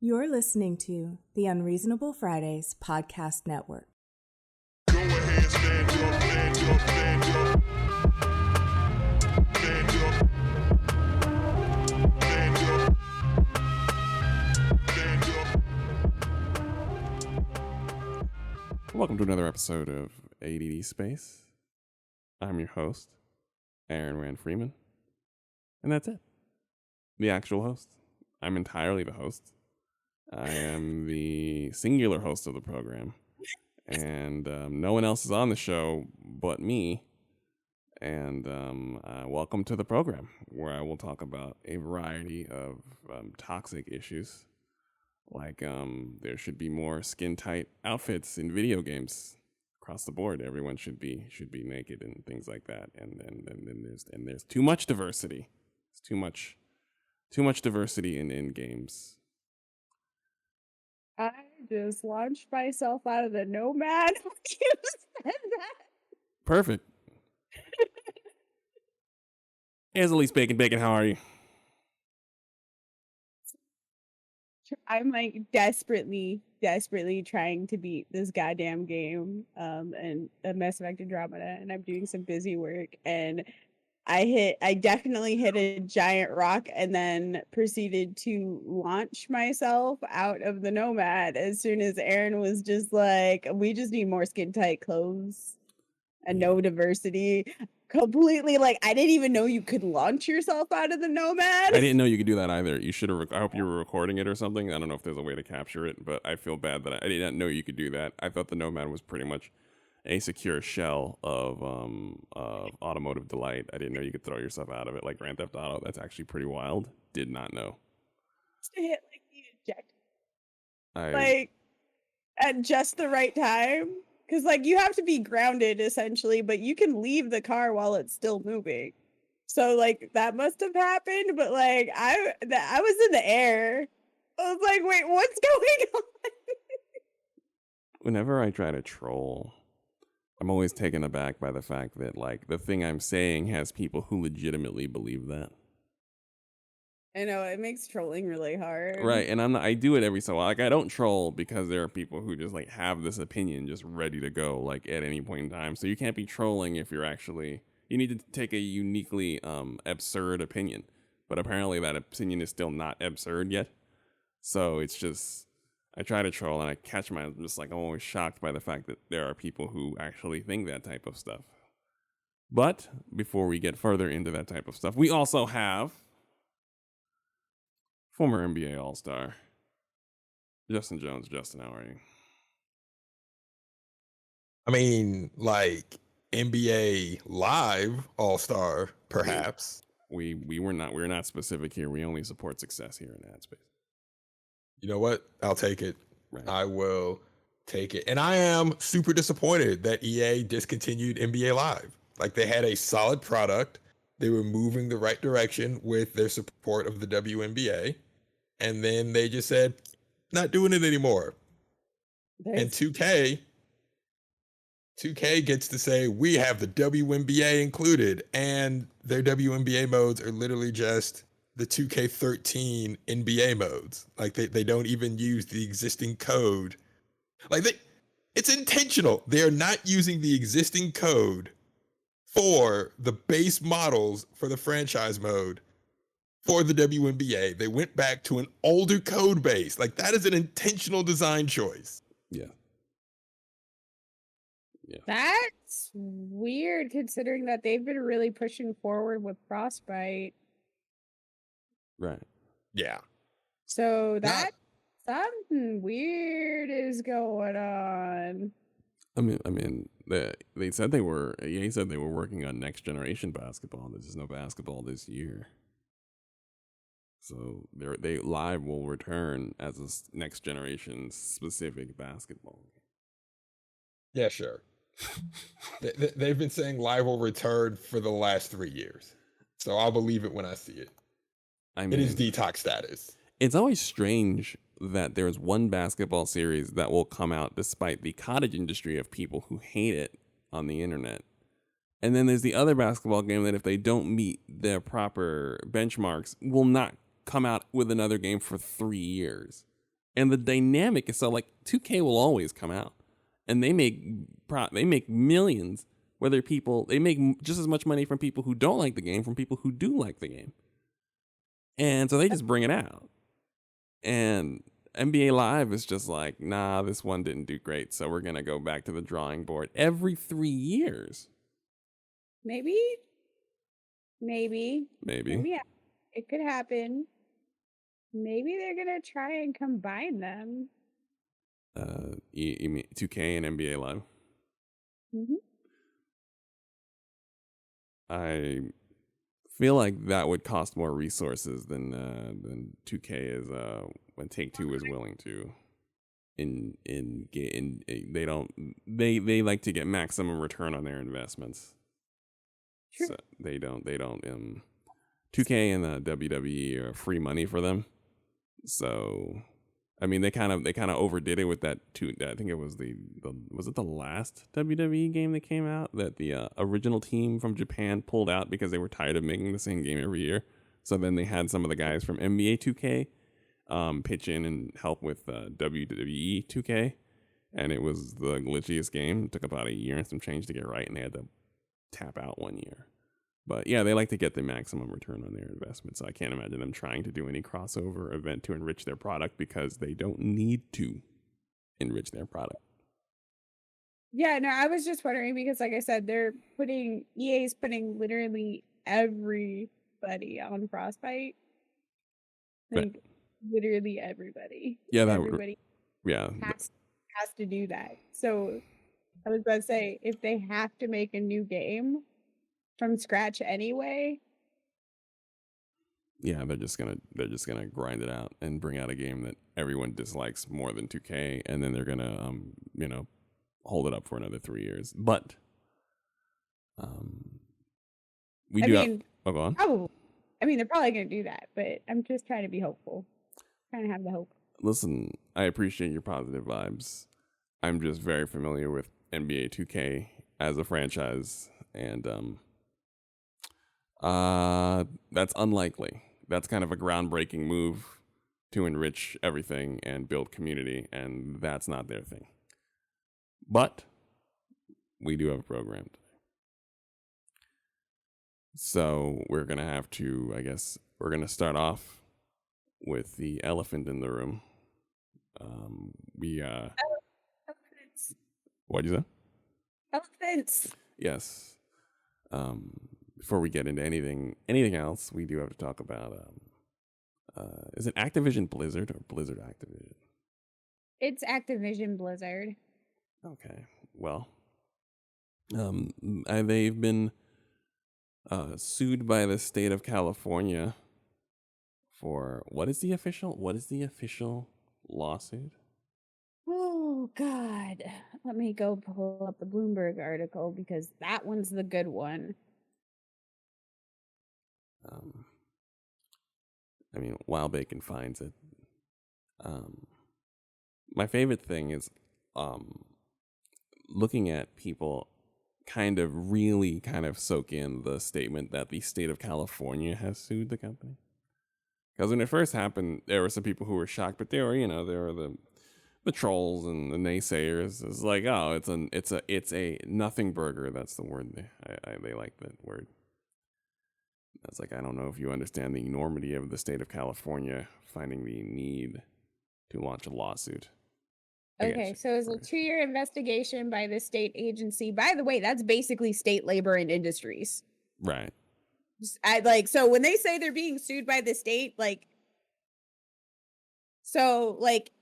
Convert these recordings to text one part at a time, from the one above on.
You're listening to the Unreasonable Fridays Podcast Network. Go ahead, stand up, stand up, stand up. Stand up. Stand up. Stand up. Welcome to another episode of ADD Space. I'm your host, Aaron Rand Freeman. And that's it. The actual host. I'm entirely the host. I am the singular host of the program. And no one else is on the show but me. And welcome to the program, where I will talk about a variety of toxic issues. Like there should be more skin-tight outfits in video games across the board. Everyone should be naked and things like that. And then there's too much diversity. It's too much diversity in games. I just launched myself out of the Nomad when you said that. Perfect. Here's Elise Bacon. How are you? I'm like desperately trying to beat this goddamn game and Mass Effect Andromeda, and I'm doing some busy work, and I definitely hit a giant rock and then proceeded to launch myself out of the Nomad as soon as Aaron was just like, we just need more skin tight clothes and no diversity. Completely, like, I didn't even know you could launch yourself out of the Nomad. I didn't know you could do that either. You should have. I hope you were recording it or something. I don't know if there's a way to capture it, but I feel bad that I did not know you could do that. I thought the Nomad was pretty much a secure shell of automotive delight. I didn't know you could throw yourself out of it like Grand Theft Auto. That's actually pretty wild. Did not know. To hit like the eject, like at just the right time, because like you have to be grounded essentially, but you can leave the car while it's still moving. So like that must have happened, but like I was in the air. I was like, wait, what's going on? Whenever I try to troll, I'm always taken aback by the fact that, like, the thing I'm saying has people who legitimately believe that. I know, it makes trolling really hard. Right, and I do it every so often. Like, I don't troll because there are people who just, like, have this opinion just ready to go, like, at any point in time. So you can't be trolling if you're actually... You need to take a uniquely absurd opinion. But apparently that opinion is still not absurd yet. So it's just... I try to troll and I catch I'm just like, I'm always shocked by the fact that there are people who actually think that type of stuff. But before we get further into that type of stuff, we also have former NBA All-Star Justin Jones. Justin, how are you? I mean, like NBA Live All-Star, perhaps. We're not specific here. We only support success here in ad space. You know what? I'll take it. Right. I will take it. And I am super disappointed that EA discontinued NBA Live. Like, they had a solid product. They were moving the right direction with their support of the WNBA. And then they just said, not doing it anymore. And 2K gets to say, we have the WNBA included. And their WNBA modes are literally just the 2K13 NBA modes. Like, they don't even use the existing code. Like, it's intentional. They are not using the existing code for the base models for the franchise mode for the WNBA. They went back to an older code base. Like, that is an intentional design choice. Yeah. That's weird considering that they've been really pushing forward with Frostbite. Right. Yeah. So that something weird is going on. I mean, they said they were. EA said they were working on next generation basketball. There's just no basketball this year, so they Live will return as a next generation specific basketball. Yeah, sure. They've been saying Live will return for the last 3 years, so I'll believe it when I see it. I mean, it is detox status. It's always strange that there's one basketball series that will come out despite the cottage industry of people who hate it on the internet. And then there's the other basketball game that if they don't meet their proper benchmarks will not come out with another game for 3 years. And the dynamic is so like 2K will always come out, and they make millions. Whether they make just as much money from people who don't like the game from people who do like the game, and so they just bring it out. And NBA Live is just like, nah, this one didn't do great, so we're gonna go back to the drawing board every 3 years. Maybe. Yeah, it could happen. Maybe they're gonna try and combine them. You mean 2K and NBA Live? Mm-hmm. I feel like that would cost more resources than 2K is when Take-Two is willing to. They like to get maximum return on their investments. Sure. So they don't 2K and the WWE are free money for them. So I mean they kind of overdid it with that too. I think it was was it the last WWE game that came out that the original team from Japan pulled out because they were tired of making the same game every year. So then they had some of the guys from NBA 2K pitch in and help with WWE 2K, and it was the glitchiest game. It took about a year and some change to get right, and they had to tap out 1 year. But yeah, they like to get the maximum return on their investment, so I can't imagine them trying to do any crossover event to enrich their product because they don't need to enrich their product. Yeah, no, I was just wondering because, like I said, EA's putting literally everybody on Frostbite. Like, literally everybody. Yeah, everybody has to do that. So I was about to say, if they have to make a new game from scratch anyway, yeah, they're just gonna grind it out and bring out a game that everyone dislikes more than 2K, and then they're gonna hold it up for another 3 years. But go on. Probably. I mean, they're probably gonna do that, but I'm just trying to be hopeful. Trying to have the hope. Listen, I appreciate your positive vibes. I'm just very familiar with NBA 2K as a franchise, and that's unlikely. That's kind of a groundbreaking move to enrich everything and build community, and that's not their thing. But we do have a program today. So we're going to have to, I guess, we're going to start off with the elephant in the room. Elephants. What'd you say? Elephants. Yes. Before we get into anything else, we do have to talk about is it Activision Blizzard or Blizzard Activision? It's Activision Blizzard. Okay. Well, they've been sued by the state of California for what is the official lawsuit? Oh God. Let me go pull up the Bloomberg article because that one's the good one. I mean, while Bacon finds it. My favorite thing is looking at people kind of soak in the statement that the state of California has sued the company. Because when it first happened, there were some people who were shocked, but there were the trolls and the naysayers. It's like, oh, it's a nothing burger. That's the word they like that word. It's like, I don't know if you understand the enormity of the state of California finding the need to launch a lawsuit. Okay, so it's a 2-year investigation by the state agency. By the way, that's basically state labor and industries. Right. So when they say they're being sued by the state,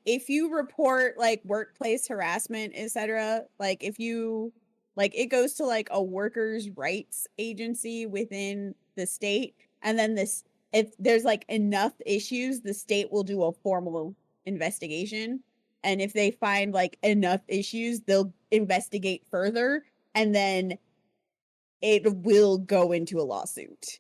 if you report workplace harassment, etc., if you it goes to a workers' rights agency within the state, and then if there's enough issues, the state will do a formal investigation. And if they find enough issues, they'll investigate further, and then it will go into a lawsuit.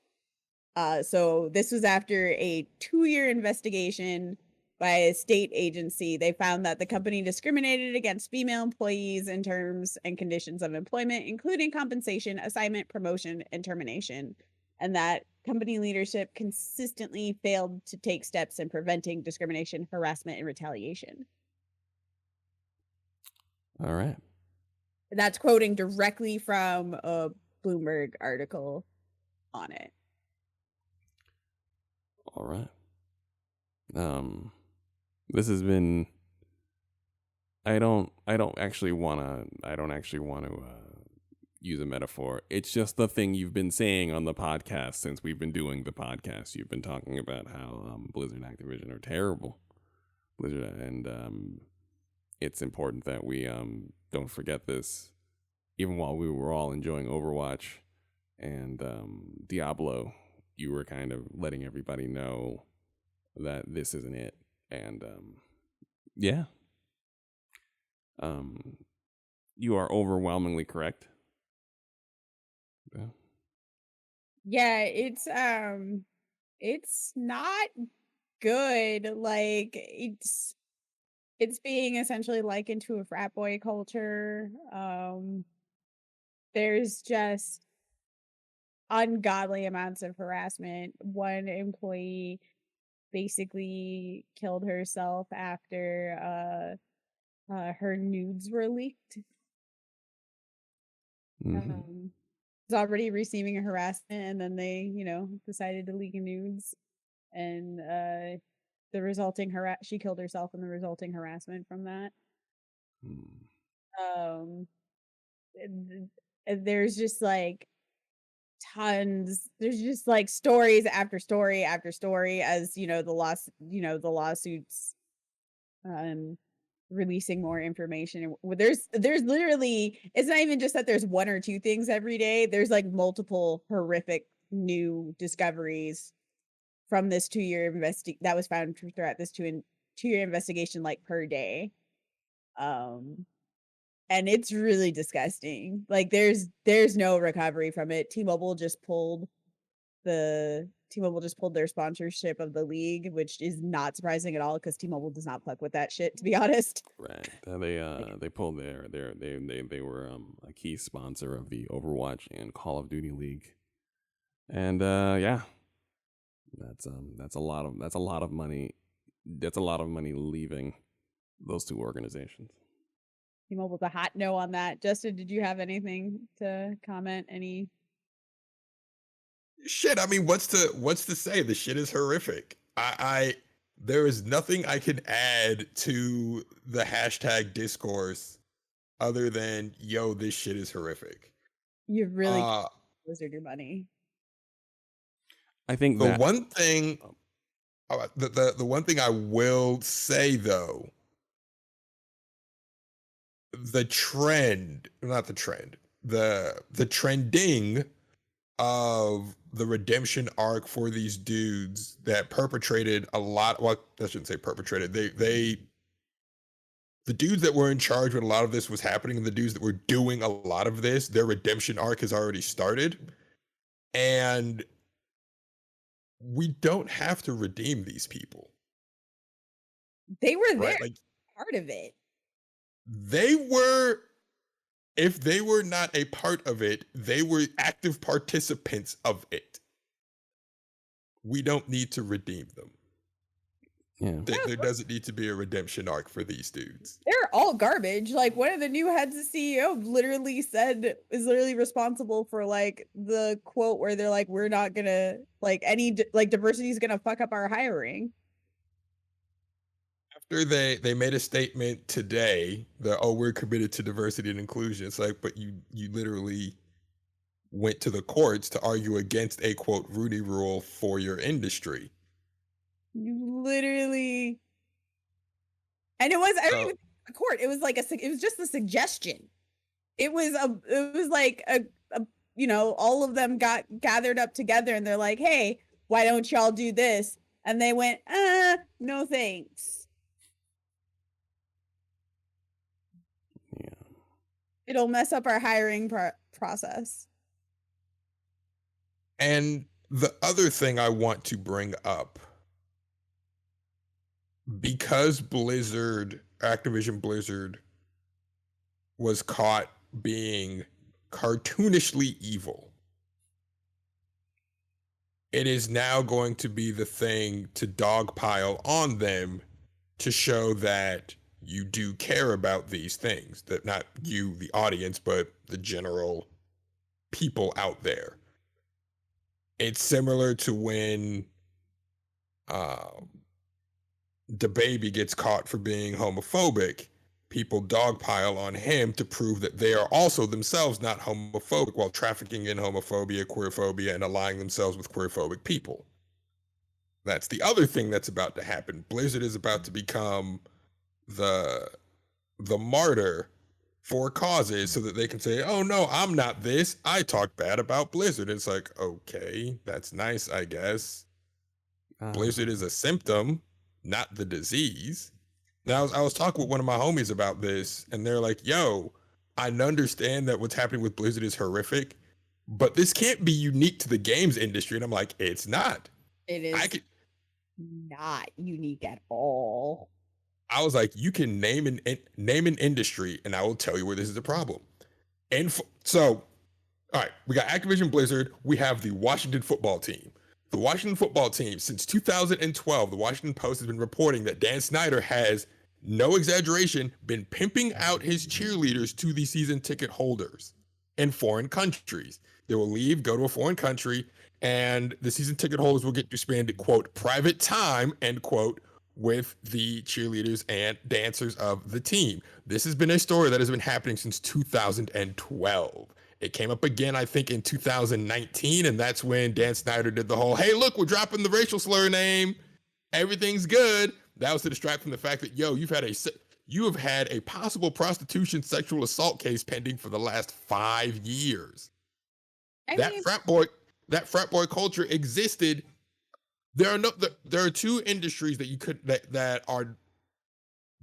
So this was after a 2-year investigation by a state agency. They found that the company discriminated against female employees in terms and conditions of employment, including compensation, assignment, promotion, and termination. and that company leadership consistently failed to take steps in preventing discrimination, harassment, and retaliation. All right. And that's quoting directly from a Bloomberg article on it. All right. This has been. I don't actually want to use a metaphor. It's just the thing you've been saying on the podcast since we've been doing the podcast. You've been talking about how Blizzard and Activision are terrible. Blizzard and it's important that we don't forget this. Even while we were all enjoying Overwatch and Diablo, you were kind of letting everybody know that this isn't it. And yeah. You are overwhelmingly correct. Yeah, it's not good. Like it's being essentially likened to a frat boy culture. There's just ungodly amounts of harassment. One employee basically killed herself after her nudes were leaked. Mm-hmm. Was already receiving a harassment, and then they, decided to leak nudes, and the resulting she killed herself, and the resulting harassment from that. There's just like tons. There's just like stories after story after story, as the lawsuits releasing more information. There's literally, it's not even just that there's one or two things every day. There's like multiple horrific new discoveries from this 2-year that was found throughout this 2-year investigation, like per day. And it's really disgusting. Like there's no recovery from it. T-Mobile just pulled their sponsorship of the league, which is not surprising at all because T-Mobile does not fuck with that shit, to be honest. Right. They pulled they were a key sponsor of the Overwatch and Call of Duty League. And yeah. That's a lot of money. That's a lot of money leaving those two organizations. T-Mobile's a hot no on that. Justin, did you have anything to comment? Shit, I mean, what's to say? The shit is horrific. There is nothing I can add to the hashtag discourse other than, yo, this shit is horrific. You really Blizzard your money. I think the one thing I will say though, the trending of the redemption arc for these dudes that perpetrated a lot. Well, I shouldn't say perpetrated. The dudes that were in charge when a lot of this was happening, and the dudes that were doing a lot of this, their redemption arc has already started. And we don't have to redeem these people. They were there, right? Like, part of it. They were, if they were not a part of it, they were active participants of it. We don't need to redeem them. Yeah. There doesn't need to be a redemption arc for these dudes. They're all garbage. Like one of the new heads of CEO is literally responsible for like the quote where they're like, we're not gonna like any diversity is gonna fuck up our hiring. After they made a statement today that, we're committed to diversity and inclusion. It's like, but you literally went to the courts to argue against a quote Rooney Rule for your industry. You literally, and it was I don't even think a court. It was like it was just a suggestion. It was like a all of them got gathered up together and they're like, hey, why don't y'all do this? And they went, no thanks. Yeah. It'll mess up our hiring process. And the other thing I want to bring up, because Activision Blizzard was caught being cartoonishly evil, it is now going to be the thing to dogpile on them to show that you do care about these things, that not you, the audience, but the general people out there. It's similar to when DaBaby gets caught for being homophobic. People dogpile on him to prove that they are also themselves not homophobic while trafficking in homophobia, queerphobia, and aligning themselves with queerphobic people. That's the other thing that's about to happen. Blizzard is about to become the martyr for causes so that they can say, oh no, I'm not this. I talk bad about Blizzard. It's like, okay, that's nice, I guess. Blizzard is a symptom, not the disease. Now, I was talking with one of my homies about this, and they're like, yo, I understand that what's happening with Blizzard is horrific, but this can't be unique to the games industry. And I'm like, it's not. It is not unique at all. I was like, you can name an industry, and I will tell you where this is a problem. And so, all right, we got Activision Blizzard. We have the Washington football team. The Washington football team, since 2012, the Washington Post has been reporting that Dan Snyder has, no exaggeration, been pimping out his cheerleaders to the season ticket holders in foreign countries. They will leave, go to a foreign country, and the season ticket holders will get to spend, quote, private time, end quote, with the cheerleaders and dancers of the team. This has been a story that has been happening since 2012. It came up again, I think, in 2019, and that's when Dan Snyder did the whole, hey, look, we're dropping the racial slur name. Everything's good. That was to distract from the fact that, yo, you have had a possible prostitution sexual assault case pending for the last 5 years. That frat boy culture existed. There are two industries that you could that are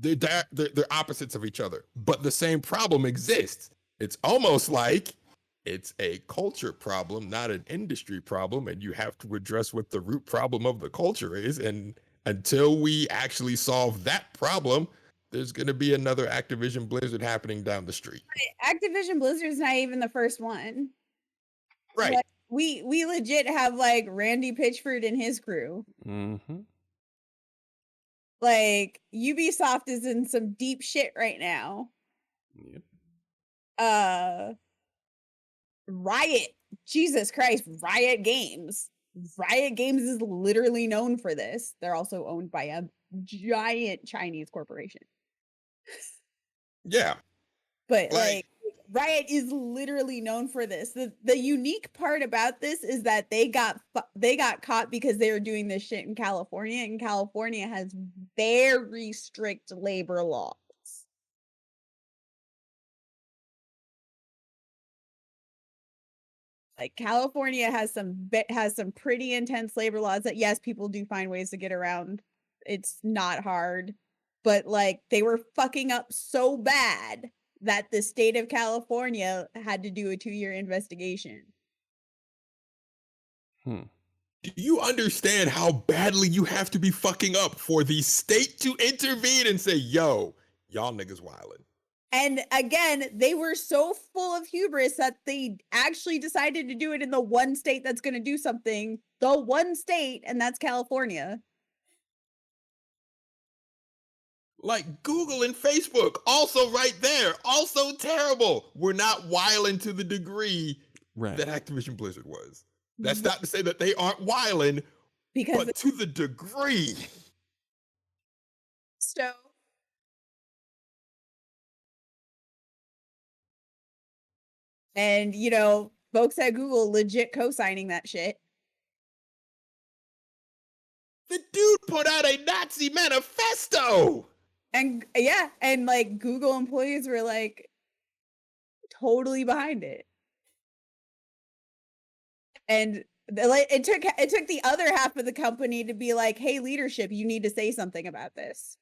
they're opposites of each other, but the same problem exists. It's almost like it's a culture problem, not an industry problem, and you have to address what the root problem of the culture is. And until we actually solve that problem, there's going to be another Activision Blizzard happening down the street. Activision Blizzard's not even the first one. Right. Like, we legit have like Randy Pitchford and his crew. Mm-hmm. Like Ubisoft is in some deep shit right now. Yep. Riot, Jesus Christ, Riot Games. Riot Games is literally known for this. They're also owned by a giant Chinese corporation. Yeah. But like Riot is literally known for this. The unique part about this is that they got caught because they were doing this shit in California, and California has very strict labor laws. Like California has some pretty intense labor laws that, yes, people do find ways to get around. It's not hard, but like they were fucking up so bad that the state of California had to do a 2-year investigation. Do you understand how badly you have to be fucking up for the state to intervene and say, yo, y'all niggas wildin'? And again, they were so full of hubris that they actually decided to do it in the one state that's going to do something. The one state, and that's California. Like Google and Facebook, also right there, also terrible. We're not wildin' to the degree that Activision Blizzard was. That's not to say that they aren't wildin', but to the degree. So, and you know, folks at Google legit co-signing that shit. The dude put out a Nazi manifesto. And yeah, and like Google employees were like totally behind it. And it took the other half of the company to be like, hey, leadership, you need to say something about this.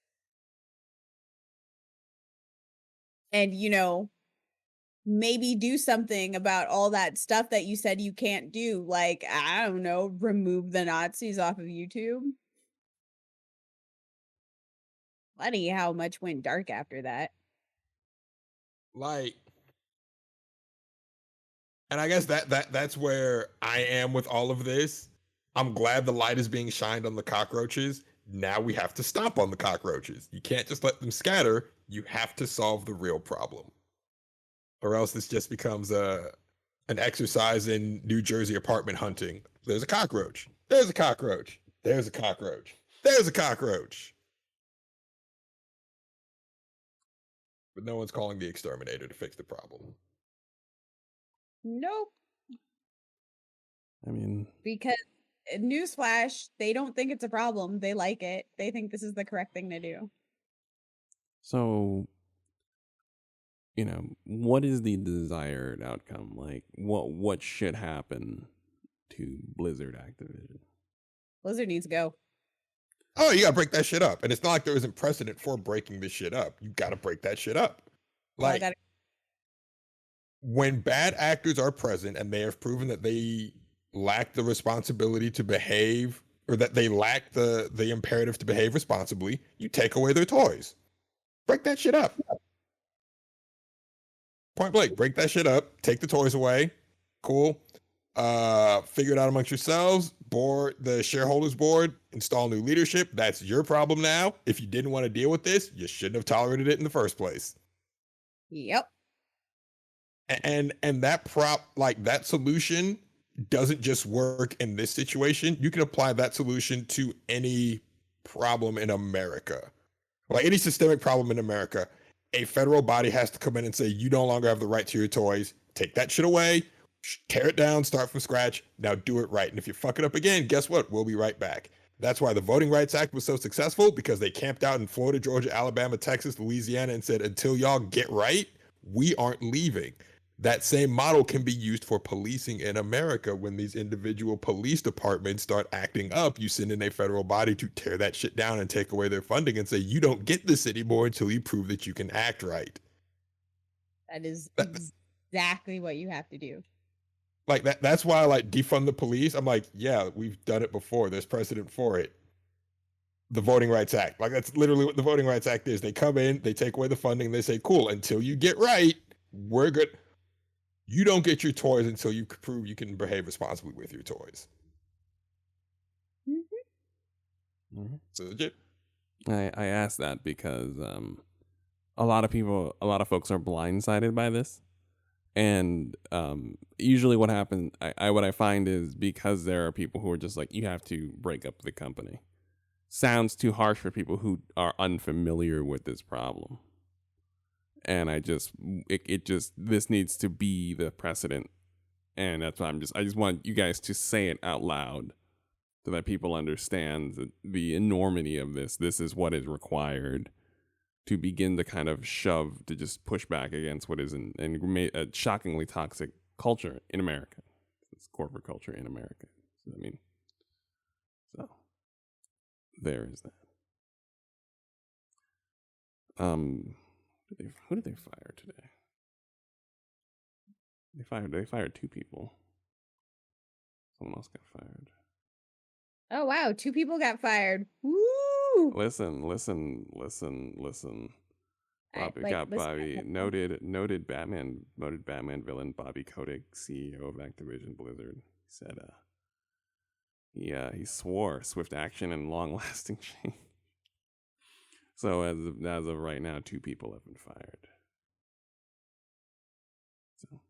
And you know, maybe do something about all that stuff that you said you can't do. Like, I don't know, remove the Nazis off of YouTube. Funny how much went dark after that. Like, and I guess that's where I am with all of this. I'm glad the light is being shined on the cockroaches. Now we have to stomp on the cockroaches. You can't just let them scatter. You have to solve the real problem. Or else this just becomes an exercise in New Jersey apartment hunting. There's a cockroach. There's a cockroach. There's a cockroach. There's a cockroach. But no one's calling the exterminator to fix the problem. Nope. I mean, Because newsflash, they don't think it's a problem. They like it. They think this is the correct thing to do. so, what is the desired outcome? Like, what should happen to Blizzard Activision? Blizzard needs to go. Oh, you gotta break that shit up. And it's not like there isn't precedent for breaking this shit up. You gotta break that shit up. Well, I Like, gotta- when bad actors are present and they have proven that they lack the responsibility to behave, or that they lack the imperative to behave responsibly, you take away their toys. Break that shit up. Point blank, break that shit up. Take the toys away. Cool. Figure it out amongst yourselves. Board the shareholders board. Install new leadership. That's your problem now. If you didn't want to deal with this, you shouldn't have tolerated it in the first place. Yep. And that solution doesn't just work in this situation. You can apply that solution to any problem in America. Like any systemic problem in America, a federal body has to come in and say, you no longer have the right to your toys. Take that shit away, tear it down, start from scratch. Now do it right. And if you fuck it up again, guess what? We'll be right back. That's why the Voting Rights Act was so successful, because they camped out in Florida, Georgia, Alabama, Texas, Louisiana, and said, until y'all get right, we aren't leaving. That same model can be used for policing in America. When these individual police departments start acting up, you send in a federal body to tear that shit down and take away their funding and say, you don't get this anymore until you prove that you can act right. That is exactly what you have to do. Like that's why I like defund the police. I'm like, yeah, we've done it before. There's precedent for it. The Voting Rights Act. Like that's literally what the Voting Rights Act is. They come in, they take away the funding, they say, cool, until you get right, we're good. You don't get your toys until you prove you can behave responsibly with your toys. So legit. I asked that because a lot of folks are blindsided by this, and usually what happens, what I find is, because there are people who are just like, you have to break up the company. Sounds too harsh for people who are unfamiliar with this problem. And this needs to be the precedent. And that's why I just want you guys to say it out loud so that people understand the enormity of this. This is what is required to begin to kind of to just push back against what is a shockingly toxic culture in America. It's corporate culture in America. So there is that. Who did they fire today? They fired 2 people. Someone else got fired. Oh wow, 2 people got fired. Woo! Listen. Bobby, noted Batman villain Bobby Kotick, CEO of Activision Blizzard, said he swore swift action and long-lasting change. So as of right now, 2 people have been fired. So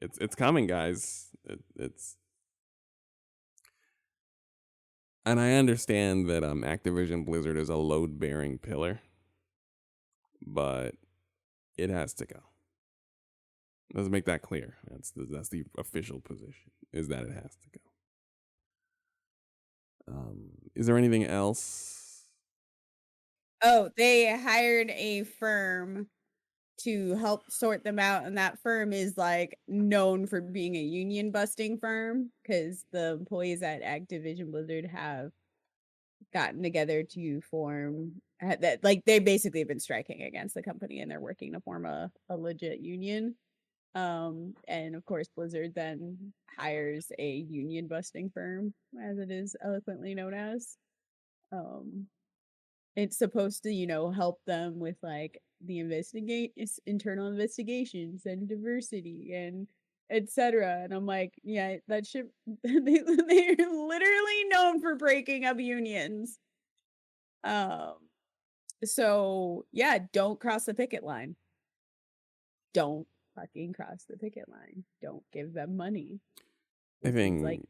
it's coming, guys. And I understand that Activision Blizzard is a load-bearing pillar, but it has to go. Let's make that clear. That's the official position, is that it has to go. Is there anything else? Oh, they hired a firm to help sort them out, and that firm is like known for being a union busting firm, because the employees at Activision Blizzard have gotten together to form that, like, they basically have been striking against the company, and they're working to form a legit union. And of course Blizzard then hires a union busting firm, as it is eloquently known as. It's supposed to, help them with like the internal investigations and diversity and etc. And I'm like, yeah, that shit. They're literally known for breaking up unions. So yeah, don't cross the picket line. Don't fucking cross the picket line. Don't give them money. I It's think, like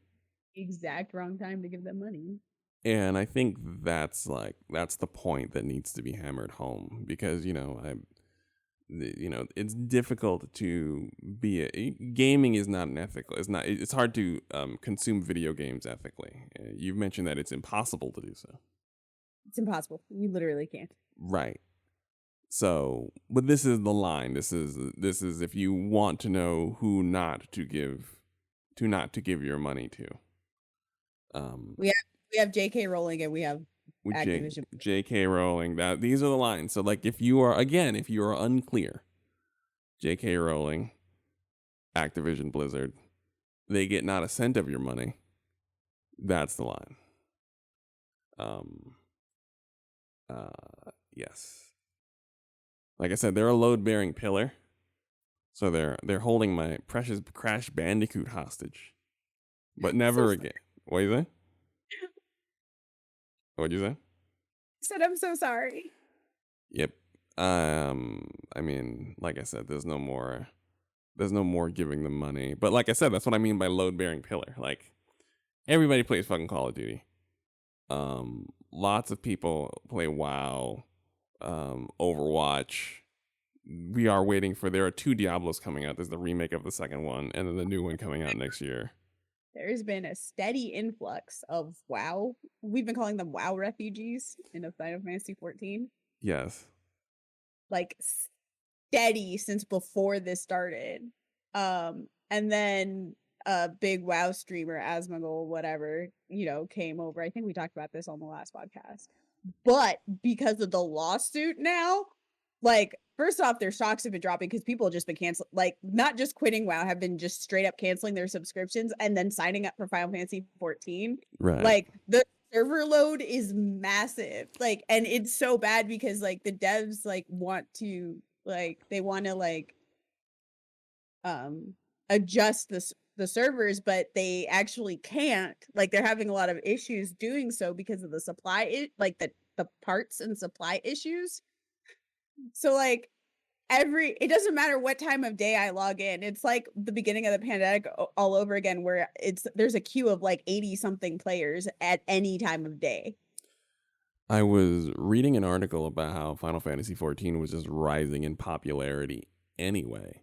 the exact wrong time to give them money. and I think that's the point that needs to be hammered home, because it's difficult to be gaming is not an ethical. It's hard to consume video games ethically. You've mentioned that it's impossible to do so. It's impossible. You literally can't. Right. So, but this is the line. This is if you want to know who not to give your money to. We have J.K. Rowling and we have With Activision. J.K. Rowling. That these are the lines. So, like, if you are unclear, J.K. Rowling, Activision Blizzard, they get not a cent of your money. That's the line. Yes. Like I said, they're a load-bearing pillar. So they're holding my precious Crash Bandicoot hostage. But never again. What you say? What'd you say? Said I'm so sorry. Yep. I mean, like I said, there's no more giving them money. But like I said, that's what I mean by load-bearing pillar. Like, everybody plays fucking Call of Duty. Lots of people play WoW, Overwatch. There are 2 Diablos coming out. There's the remake of the second one, and then the new one coming out next year. There's been a steady influx of WoW. We've been calling them WoW refugees in a Final Fantasy 14. Yes. Like steady since before this started. And then a big WoW streamer, Asmongold, whatever, came over. I think we talked about this on the last podcast. But because of the lawsuit now, like, first off, their stocks have been dropping because people have just been canceling, like, not just quitting WoW, have been just straight up canceling their subscriptions and then signing up for Final Fantasy 14. Right. Like, the server load is massive. Like, and it's so bad because, like, the devs, like, want to adjust the servers, but they actually can't. Like, they're having a lot of issues doing so because of the supply, like the parts and supply issues. So, like, it doesn't matter what time of day I log in. It's like the beginning of the pandemic all over again, where there's a queue of like 80 something players at any time of day. I was reading an article about how Final Fantasy 14 was just rising in popularity anyway,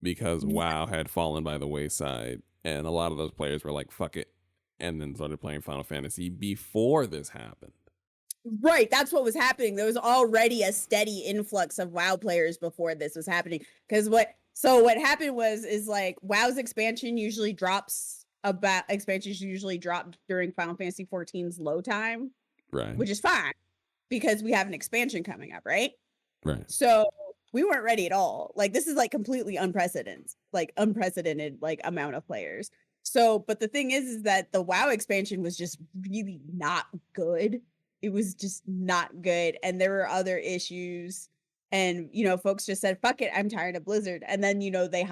because WoW had fallen by the wayside, and a lot of those players were like, fuck it, and then started playing Final Fantasy before this happened. Right, that's what was happening. There was already a steady influx of WoW players before this was happening. Because what happened is like WoW's expansions usually drop during Final Fantasy 14's low time, Right. which is fine because we have an expansion coming up, right? Right. So we weren't ready at all. Like, this is like completely unprecedented like amount of players. So, but the thing is that the WoW expansion was just really not good. It was just not good. And there were other issues. And, folks just said, fuck it, I'm tired of Blizzard. And then, they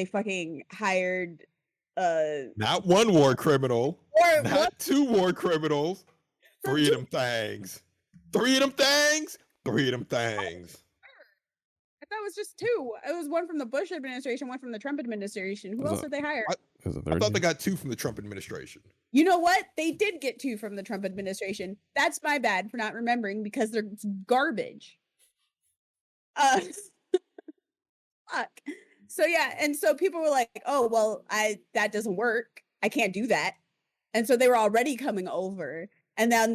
fucking hired Not one war criminal, or not 2 war criminals, 3 of them things. 3 of them things. 3 of them things. I thought it was just 2. It was one from the Bush administration, one from the Trump administration. Who else did they hire? I thought they got 2 from the Trump administration. You know what? They did get 2 from the Trump administration. That's my bad for not remembering because they're garbage. Fuck. So yeah, and so people were like, "Oh, well, that doesn't work. I can't do that." And so they were already coming over. And then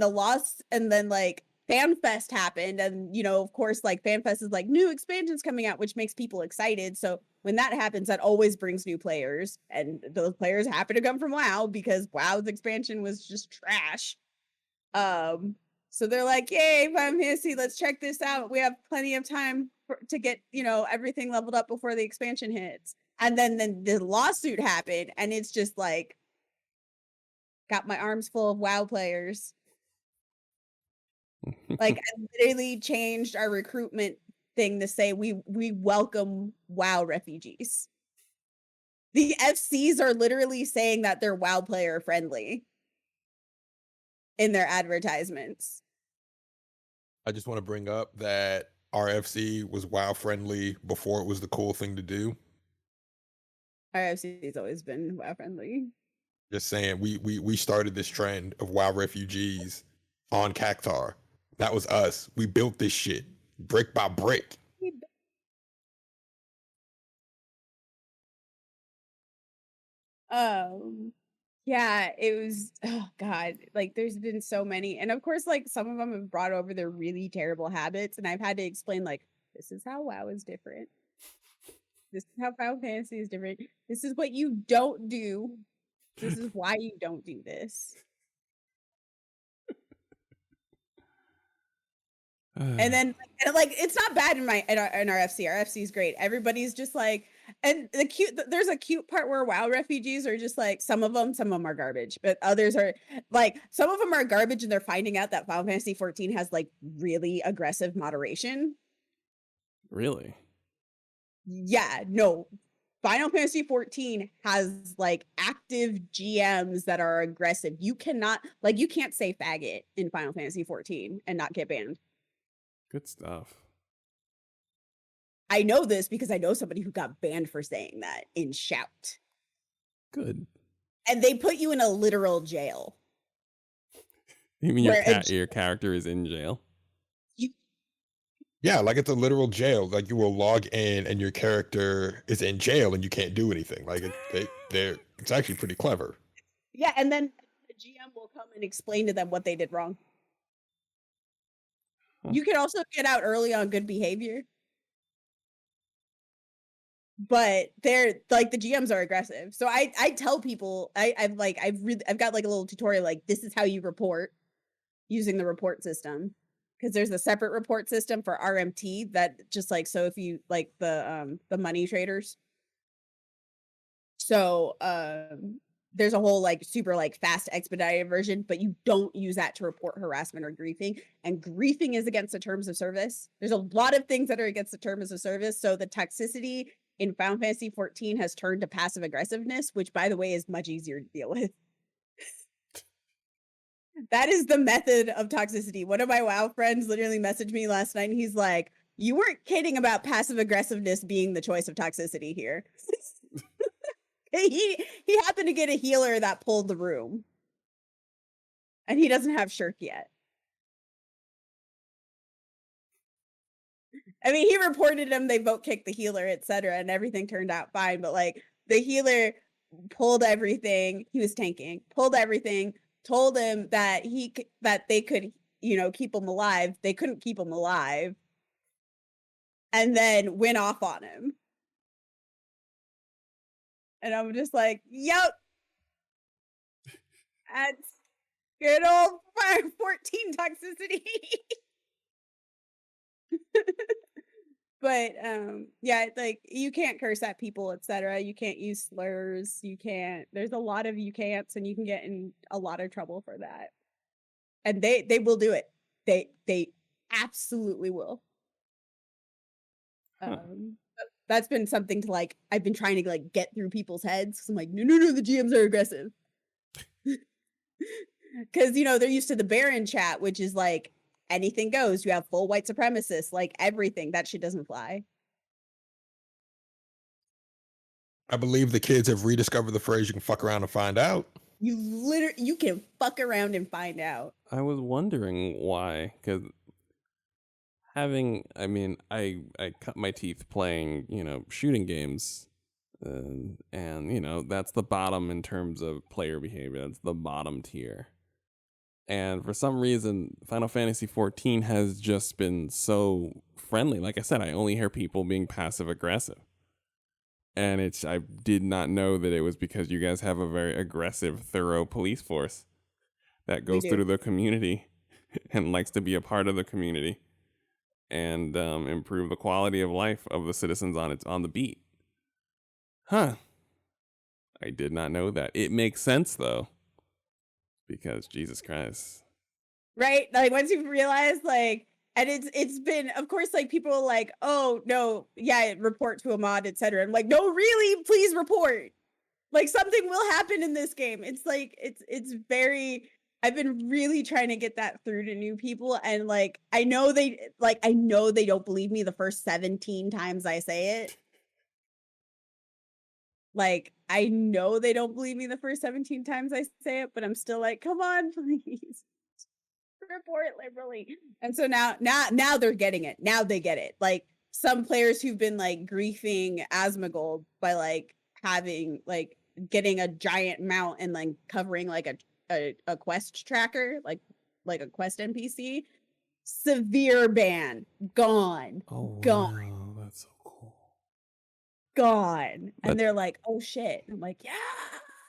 like FanFest happened, and of course, like FanFest is like new expansions coming out, which makes people excited. So when that happens, that always brings new players, and those players happen to come from WoW because WoW's expansion was just trash. So they're like, "Yay, Final Fantasy, let's check this out. We have plenty of time to get everything leveled up before the expansion hits." And then the lawsuit happened, and it's just like got my arms full of WoW players. Like, I literally changed our recruitment thing to say we welcome WoW refugees. The FCs are literally saying that they're WoW player friendly in their advertisements. I just want to bring up that RFC was WoW friendly before it was the cool thing to do. RFC has always been WoW friendly. Just saying, we started this trend of WoW refugees on Cactar. That was us. We built this shit brick by brick. Yeah, it was, oh god, like there's been so many, and of course like some of them have brought over their really terrible habits, and I've had to explain like this is how WoW is different. This is how Final Fantasy is different. This is what you don't do. This is why you don't do this. And then like it's not bad in our FC. Our FC is great. Everybody's just like, and there's a cute part where WoW refugees are just like, some of them are garbage, but others are like, some of them are garbage and they're finding out that Final Fantasy 14 has like really aggressive moderation. Really? Yeah, no. Final Fantasy 14 has like active GMs that are aggressive. You can't say faggot in Final Fantasy 14 and not get banned. Good stuff. I know this because I know somebody who got banned for saying that in Shout. Good. And they put you in a literal jail. You mean your character is in jail? Yeah, like it's a literal jail. Like you will log in and your character is in jail and you can't do anything. Like it's actually pretty clever. Yeah, and then the GM will come and explain to them what they did wrong. Huh. You can also get out early on good behavior. But they're like, the GMs are aggressive. So I tell people, I've got like a little tutorial, like this is how you report using the report system. Because there's a separate report system for RMT that just like, so if you like the money traders. So there's a whole like super like fast expedited version, but you don't use that to report harassment or griefing. And griefing is against the terms of service. There's a lot of things that are against the terms of service. So the toxicity in Final Fantasy 14 has turned to passive aggressiveness, which by the way is much easier to deal with. That is the method of toxicity. One of my WoW friends literally messaged me last night and he's like, you weren't kidding about passive aggressiveness being the choice of toxicity here. He happened to get a healer that pulled the room. And he doesn't have Shirk yet. I mean, he reported him, they vote kicked the healer, etc., and everything turned out fine, but like the healer pulled everything, he was tanking, pulled everything, told him that they could, keep him alive. They couldn't keep him alive. And then went off on him. And I'm just like, yep. That's good old 14 toxicity. But yeah, like you can't curse at people, etc. You can't use slurs. There's a lot of you can'ts, and you can get in a lot of trouble for that. And they will do it. They absolutely will. That's been something to like, I've been trying to like get through people's heads, because I'm like, no, the GMs are aggressive. Because they're used to the Baron chat, which is like anything goes. You have full white supremacists, like everything. That shit doesn't fly. I believe the kids have rediscovered the phrase, you can fuck around and find out. You can fuck around and find out. I was wondering why, because I cut my teeth playing, shooting games, and that's the bottom in terms of player behavior. That's the bottom tier. And for some reason, Final Fantasy XIV has just been so friendly. Like I said, I only hear people being passive aggressive. And I did not know that it was because you guys have a very aggressive, thorough police force that goes through the community and likes to be a part of the community and improve the quality of life of the citizens on the beat. Huh. I did not know that. It makes sense, though. Because Jesus Christ. Right? Like once you realize, like, And it's been, of course, like people are like, oh no, yeah, report to a mod, etc. I'm like, no, really, please report. Like something will happen in this game. It's like it's very. I've been really trying to get that through to new people, and like I know they don't believe me the first 17 times I say it. Like I know they don't believe me the first 17 times I say it, but I'm still like, come on, please report liberally. And so now they're getting it. Now they get it. Like some players who've been like griefing Asmongold by like having like getting a giant mount and like covering like a quest tracker, like a quest NPC, severe ban, gone. Gone. Wow, that's so cool. Gone. And they're like, oh shit. I'm like, yeah.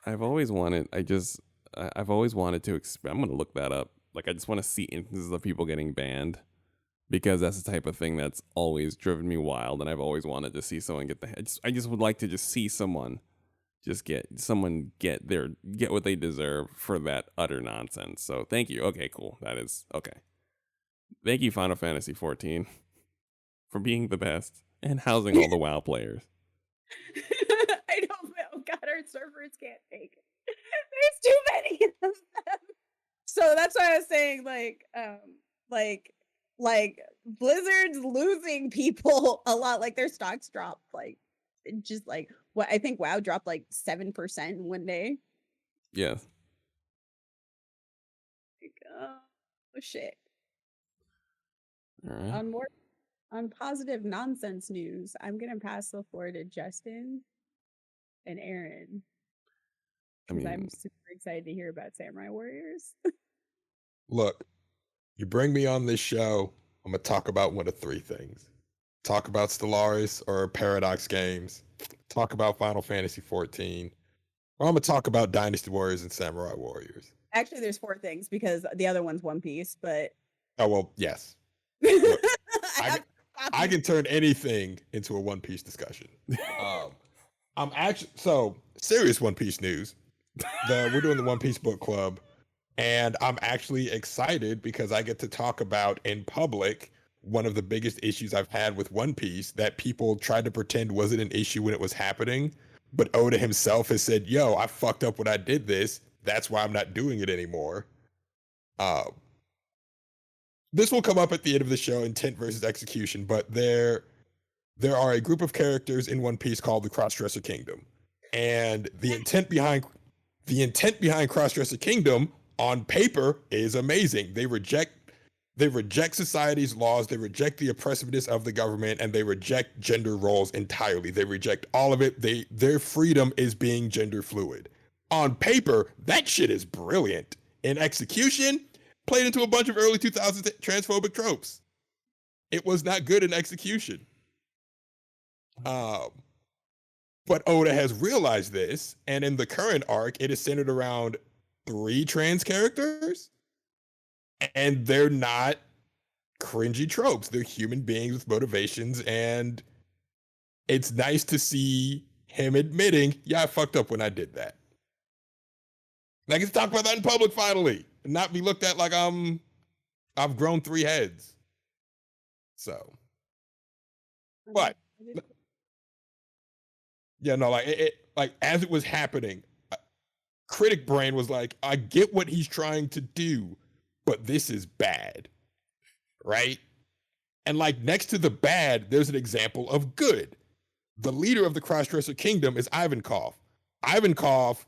I've always wanted to I'm gonna look that up. Like I just want to see instances of people getting banned, because that's the type of thing that's always driven me wild, and I've always wanted to see someone get I just would like to just see someone get what they deserve for that utter nonsense. So thank you. Okay, cool. That is okay. Thank you, Final Fantasy 14, for being the best and housing all the WoW players. I don't know. God, our servers can't take it. There's too many of them. So that's why I was saying, like Blizzard's losing people a lot. Like their stocks dropped, like just like what I think WoW dropped like 7% in one day. Yes. Like, oh shit. All right. On positive nonsense news, I'm gonna pass the floor to Justin and Aaron. Because I'm super excited to hear about Samurai Warriors. Look, you bring me on this show, I'm going to talk about one of three things. Talk about Stellaris or Paradox Games, talk about Final Fantasy 14, or I'm going to talk about Dynasty Warriors and Samurai Warriors. Actually, there's 4 things because the other one's One Piece, but... Oh, well, yes. Look, I can turn anything into a One Piece discussion. I'm actually... So, serious One Piece news. We're doing the One Piece book club, and I'm actually excited because I get to talk about in public one of the biggest issues I've had with One Piece that people tried to pretend wasn't an issue when it was happening, but Oda himself has said, yo, I fucked up when I did this. That's why I'm not doing it anymore. This will come up at the end of the show, intent versus execution, but there are a group of characters in One Piece called the Crossdresser Kingdom. And the intent behind Crossdresser Kingdom on paper is amazing. They reject society's laws, they reject the oppressiveness of the government, and they reject gender roles entirely. They reject all of it. Their freedom is being gender fluid. On paper, that shit is brilliant. In execution, played into a bunch of early 2000s transphobic tropes. It was not good in execution. But Oda has realized this, and in the current arc, it is centered around 3 trans characters, and they're not cringy tropes. They're human beings with motivations, and it's nice to see him admitting, yeah, I fucked up when I did that. And I get to talk about that in public finally, and not be looked at like I've grown 3 heads. So, but yeah, no, like like as it was happening, critic brain was like, I get what he's trying to do, but this is bad, right? And like next to the bad, there's an example of good. The leader of the Crossdresser Kingdom is Ivankov. Ivankov,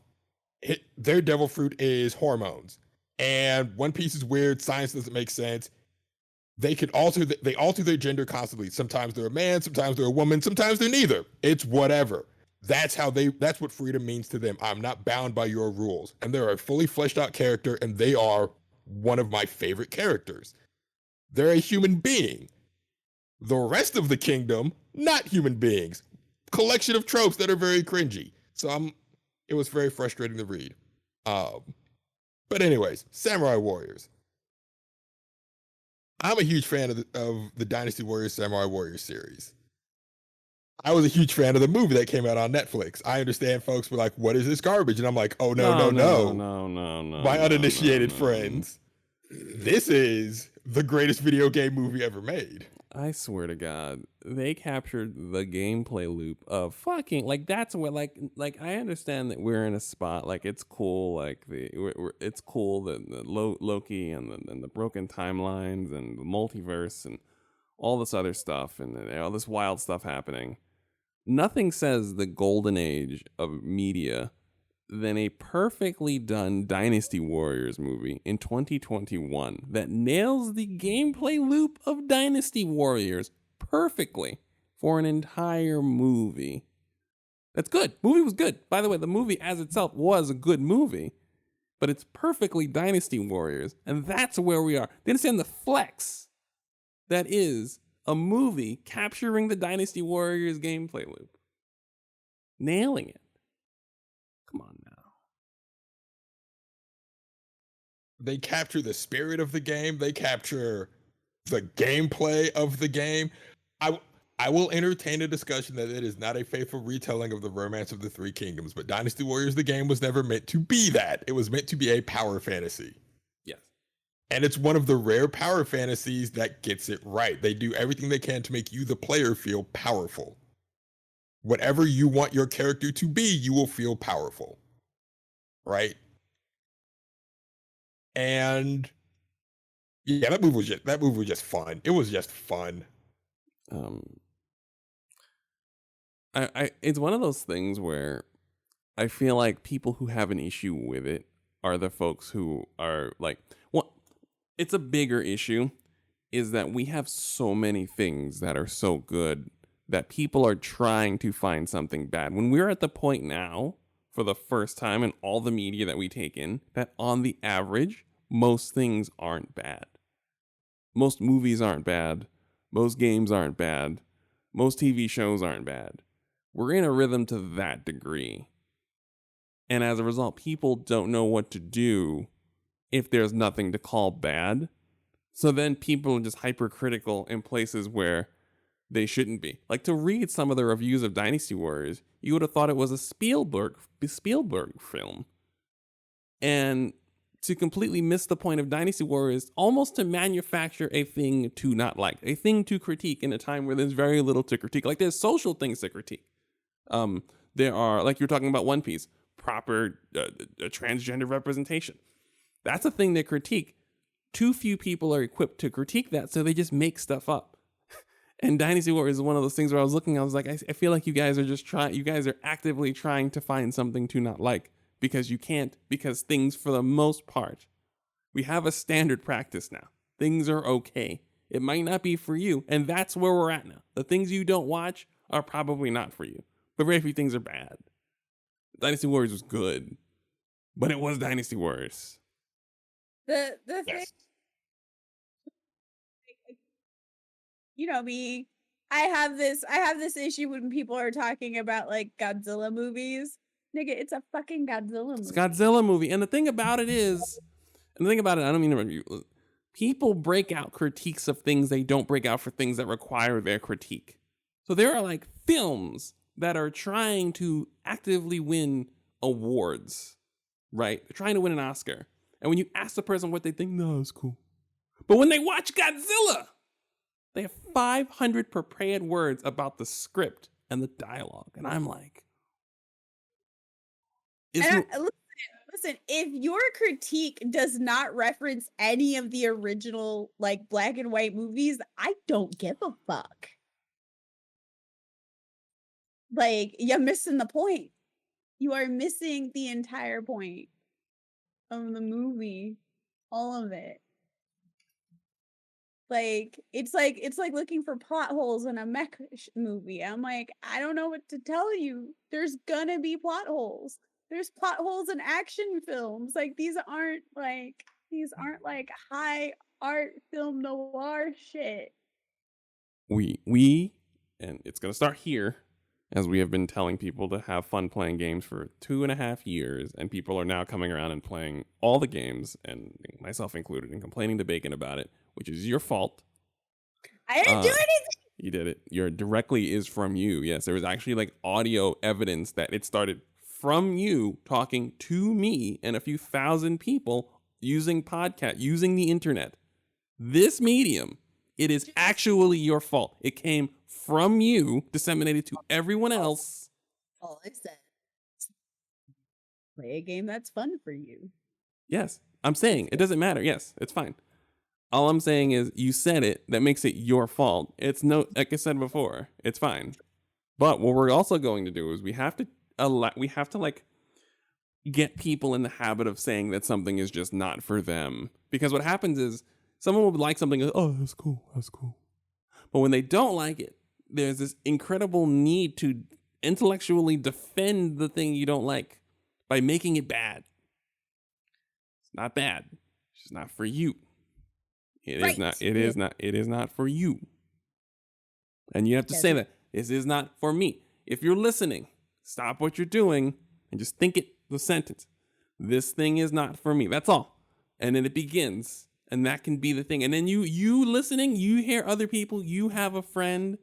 their devil fruit is hormones, and One Piece is weird. Science doesn't make sense. They alter their gender constantly. Sometimes they're a man, sometimes they're a woman, sometimes they're neither. It's whatever. That's what freedom means to them. I'm not bound by your rules. And they're a fully fleshed out character, and they are one of my favorite characters. They're a human being. The rest of the kingdom, not human beings. Collection of tropes that are very cringy. So it was very frustrating to read. But anyways, Samurai Warriors. I'm a huge fan of the Dynasty Warriors Samurai Warriors series. I was a huge fan of the movie that came out on Netflix. I understand folks were like, what is this garbage? And I'm like, oh, no. My uninitiated friends. This is the greatest video game movie ever made. I swear to God, they captured the gameplay loop of fucking like that's where like I understand that we're in a spot like it's cool like it's cool that the Loki and the broken timelines and the multiverse and all this other stuff and all this wild stuff happening. Nothing says the golden age of media than a perfectly done Dynasty Warriors movie in 2021 that nails the gameplay loop of Dynasty Warriors perfectly for an entire movie. That's good. Movie was good. By the way, the movie as itself was a good movie, but it's perfectly Dynasty Warriors, and that's where we are. Do you understand the flex that is a movie capturing the Dynasty Warriors gameplay loop? Nailing it. Come on now. They capture the spirit of the game. They capture the gameplay of the game. I will entertain a discussion that it is not a faithful retelling of the Romance of the Three Kingdoms, but Dynasty Warriors, the game, was never meant to be that. It was meant to be a power fantasy. Yes. And it's one of the rare power fantasies that gets it right. They do everything they can to make you, the player, feel powerful. Whatever you want your character to be, you will feel powerful. Right? And yeah, that movie was just fun. It was just fun. It's one of those things where I feel like people who have an issue with it are the folks who are like, well, it's a bigger issue is that we have so many things that are so good that people are trying to find something bad. When we're at the point now, for the first time in all the media that we take in, that on the average, most things aren't bad. Most movies aren't bad. Most games aren't bad. Most TV shows aren't bad. We're in a rhythm to that degree. And as a result, people don't know what to do if there's nothing to call bad. So then people are just hypercritical in places where they shouldn't be. Like, to read some of the reviews of Dynasty Warriors, you would have thought it was a Spielberg film. And to completely miss the point of Dynasty Warriors, almost to manufacture a thing to not like, a thing to critique in a time where there's very little to critique. Like, there's social things to critique. There are, like you were talking about One Piece, proper transgender representation. That's a thing they critique. Too few people are equipped to critique that, so they just make stuff up. And Dynasty Warriors is one of those things where I was looking, I was like, I feel like you guys are just you guys are actively trying to find something to not like because you can't, because things, for the most part, we have a standard practice now. Things are okay. It might not be for you, and that's where we're at now. The things you don't watch are probably not for you, but very few things are bad. Dynasty Warriors was good, but it was Dynasty Warriors. The thing, Yes. you know me, I have this issue when people are talking about like Godzilla movies. Nigga, it's a fucking Godzilla movie. It's a Godzilla movie, and the thing about it is, I don't mean to review. People break out critiques of things they don't break out for things that require their critique. So there are like films that are trying to actively win awards, right? They're trying to win an Oscar. And when you ask the person what they think, no, it's cool. But when they watch Godzilla, they have 500 prepared words about the script and the dialogue. And I'm like, Listen, if your critique does not reference any of the original like black and white movies, I don't give a fuck. Like, you're missing the point. You are missing the entire point of the movie. All of it. Like, it's like looking for plot holes in a mech movie. I'm like, I don't know what to tell you. There's gonna be plot holes. There's plot holes in action films. Like, these aren't like high art film noir shit. we and it's going to start here, as we have been telling people to have fun playing games for 2.5 years, and people are now coming around and playing all the games, and myself included, and complaining to Bacon about it, which is your fault. I didn't do anything. You did it. Your directly is from you. Yes, there was actually like audio evidence that it started from you talking to me and a few thousand people using the internet. this medium, it is actually your fault. It came from you, disseminated to everyone else. All I said, play a game that's fun for you. Yes, I'm saying it doesn't matter. Yes, it's fine. All I'm saying is you said it. That makes it your fault. It's no, like I said before, it's fine. But what we're also going to do is we have to like get people in the habit of saying that something is just not for them. Because what happens is someone will like something, oh, that's cool, that's cool. But when they don't like it, there's this incredible need to intellectually defend the thing you don't like by making it bad. It's not bad. It's just not for you. It is not. It is not. It is not for you. And you have to say that this is not for me. If you're listening, stop what you're doing and just think it, the sentence. This thing is not for me. That's all. And then it begins, and that can be the thing. And then you listening, you hear other people. You have a friend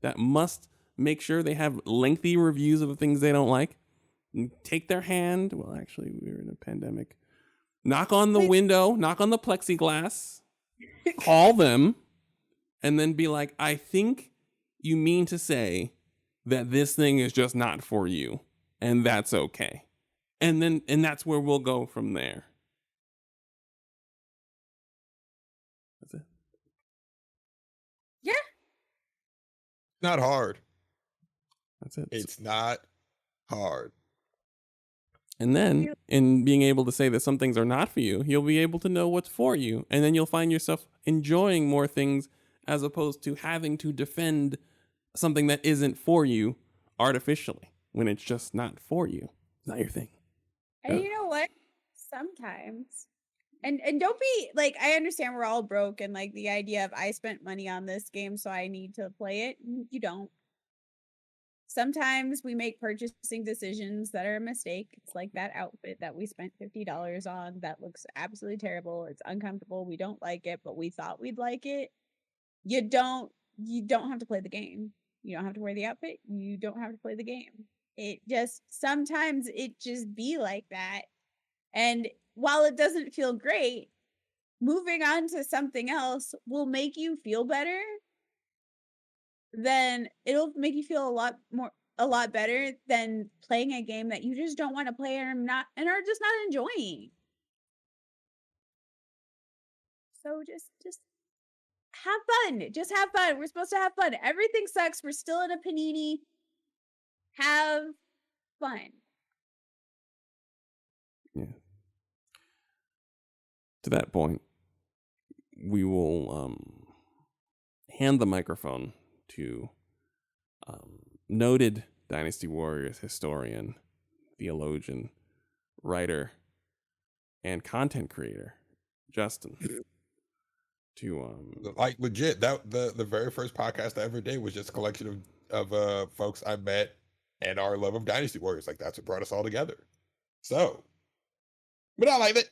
that must make sure they have lengthy reviews of the things they don't like. And take their hand. Well, actually, we're in a pandemic. Knock on the window. Knock on the plexiglass. Call them, and then be like, I think you mean to say that this thing is just not for you, and that's okay. And that's where we'll go from there. That's it. Yeah. Not hard. That's it. It's not hard. And then, in being able to say that some things are not for you, you'll be able to know what's for you. And then you'll find yourself enjoying more things as opposed to having to defend something that isn't for you artificially when it's just not for you. It's not your thing. And you know what? Sometimes, and don't be like, I understand we're all broke and like the idea of I spent money on this game, so I need to play it. You don't. Sometimes we make purchasing decisions that are a mistake. It's like that outfit that we spent $50 on that looks absolutely terrible. It's uncomfortable. We don't like it, but we thought we'd like it. You don't have to play the game. You don't have to wear the outfit. You don't have to play the game. It just, sometimes it just be like that. And while it doesn't feel great, moving on to something else will make you feel better. Then it'll make you feel a lot better than playing a game that you just don't want to play and are just not enjoying. So just have fun. Just have fun. We're supposed to have fun. Everything sucks. We're still in a panini. Have fun. Yeah. To that point, we will hand the microphone to noted Dynasty Warriors historian, theologian, writer, and content creator, Justin. To like legit, that the very first podcast I ever did was just a collection of folks I met and our love of Dynasty Warriors. Like that's what brought us all together. So, but I like that.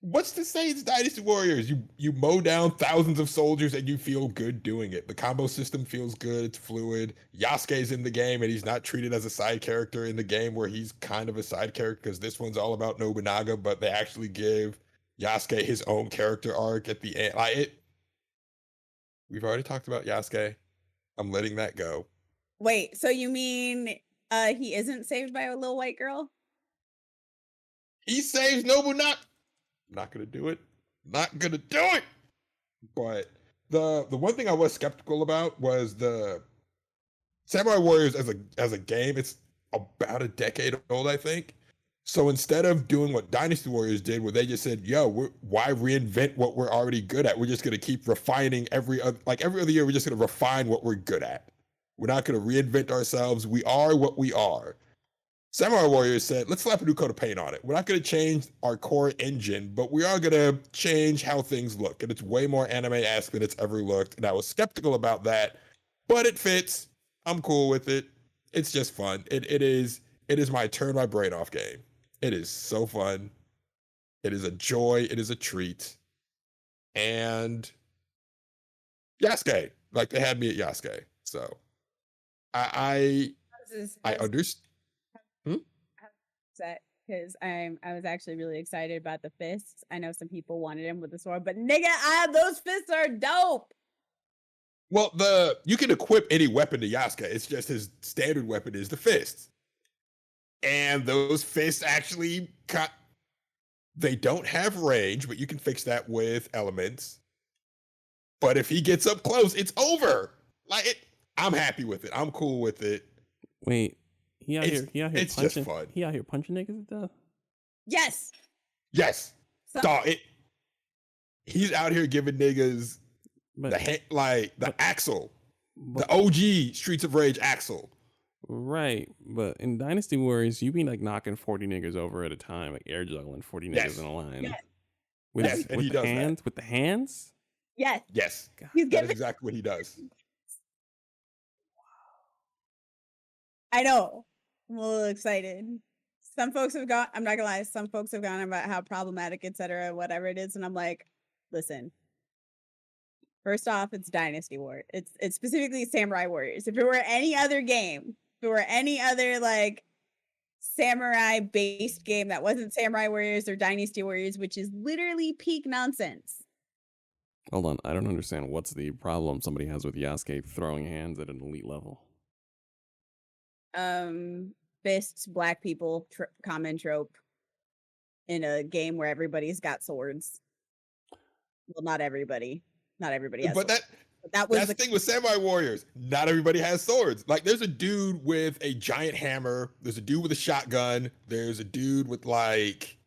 What's to say it's Dynasty Warriors? You mow down thousands of soldiers and you feel good doing it. The combo system feels good. It's fluid. Yasuke's in the game and he's not treated as a side character in the game where he's kind of a side character because this one's all about Nobunaga, but they actually give Yasuke his own character arc at the end. We've already talked about Yasuke. I'm letting that go. Wait, so you mean he isn't saved by a little white girl? He saves Nobunaga. Not gonna do it. Not gonna do it. But the one thing I was skeptical about was the Samurai Warriors as a game. It's about a decade old, I think. So instead of doing what Dynasty Warriors did, where they just said, "Yo, why reinvent what we're already good at? We're just gonna keep refining every other year. We're just gonna refine what we're good at. We're not gonna reinvent ourselves. We are what we are." Samurai Warriors said, let's slap a new coat of paint on it. We're not going to change our core engine, but we are going to change how things look. And it's way more anime-esque than it's ever looked. And I was skeptical about that, but it fits. I'm cool with it. It's just fun. It is my turn my brain off game. It is so fun. It is a joy. It is a treat. And Yasuke, like they had me at Yasuke. So I understand. That because I was actually really excited about the fists. I know some people wanted him with the sword, but nigga, those fists are dope. Well, you can equip any weapon to Yasuke. It's just his standard weapon is the fists. And those fists actually they don't have range, but you can fix that with elements. But if he gets up close, it's over. I'm happy with it. I'm cool with it. Wait, he out here it's punching. just fun. He out here punching niggas and stuff. Yes. Yes. So- Dog, he's out here giving niggas But the Axel, the OG Streets of Rage Axel. right, but in Dynasty Warriors, you be like knocking 40 niggas over at a time, like air juggling 40 niggas Yes. in a line. Yes. With, Yes, and with he the does that. hands, with the hands. Yes. Yes. He's That is giving. exactly what he does. I know. I'm a little excited. Some folks have gone. I'm not gonna lie. Some folks have gone about how problematic, etc., whatever it is, and I'm like, listen. First off, it's Dynasty War. It's specifically Samurai Warriors. If it were any other game, if it were any other like samurai based game that wasn't Samurai Warriors or Dynasty Warriors, which is literally peak nonsense. Hold on, I don't understand. What's the problem somebody has with Yasuke throwing hands at an elite level? Fists, black people, common trope in a game where everybody's got swords. Well, not everybody. Not everybody has But swords. That was that's the thing with Samurai Warriors. Not everybody has swords. Like, there's a dude with a giant hammer. There's a dude with a shotgun. There's a dude with like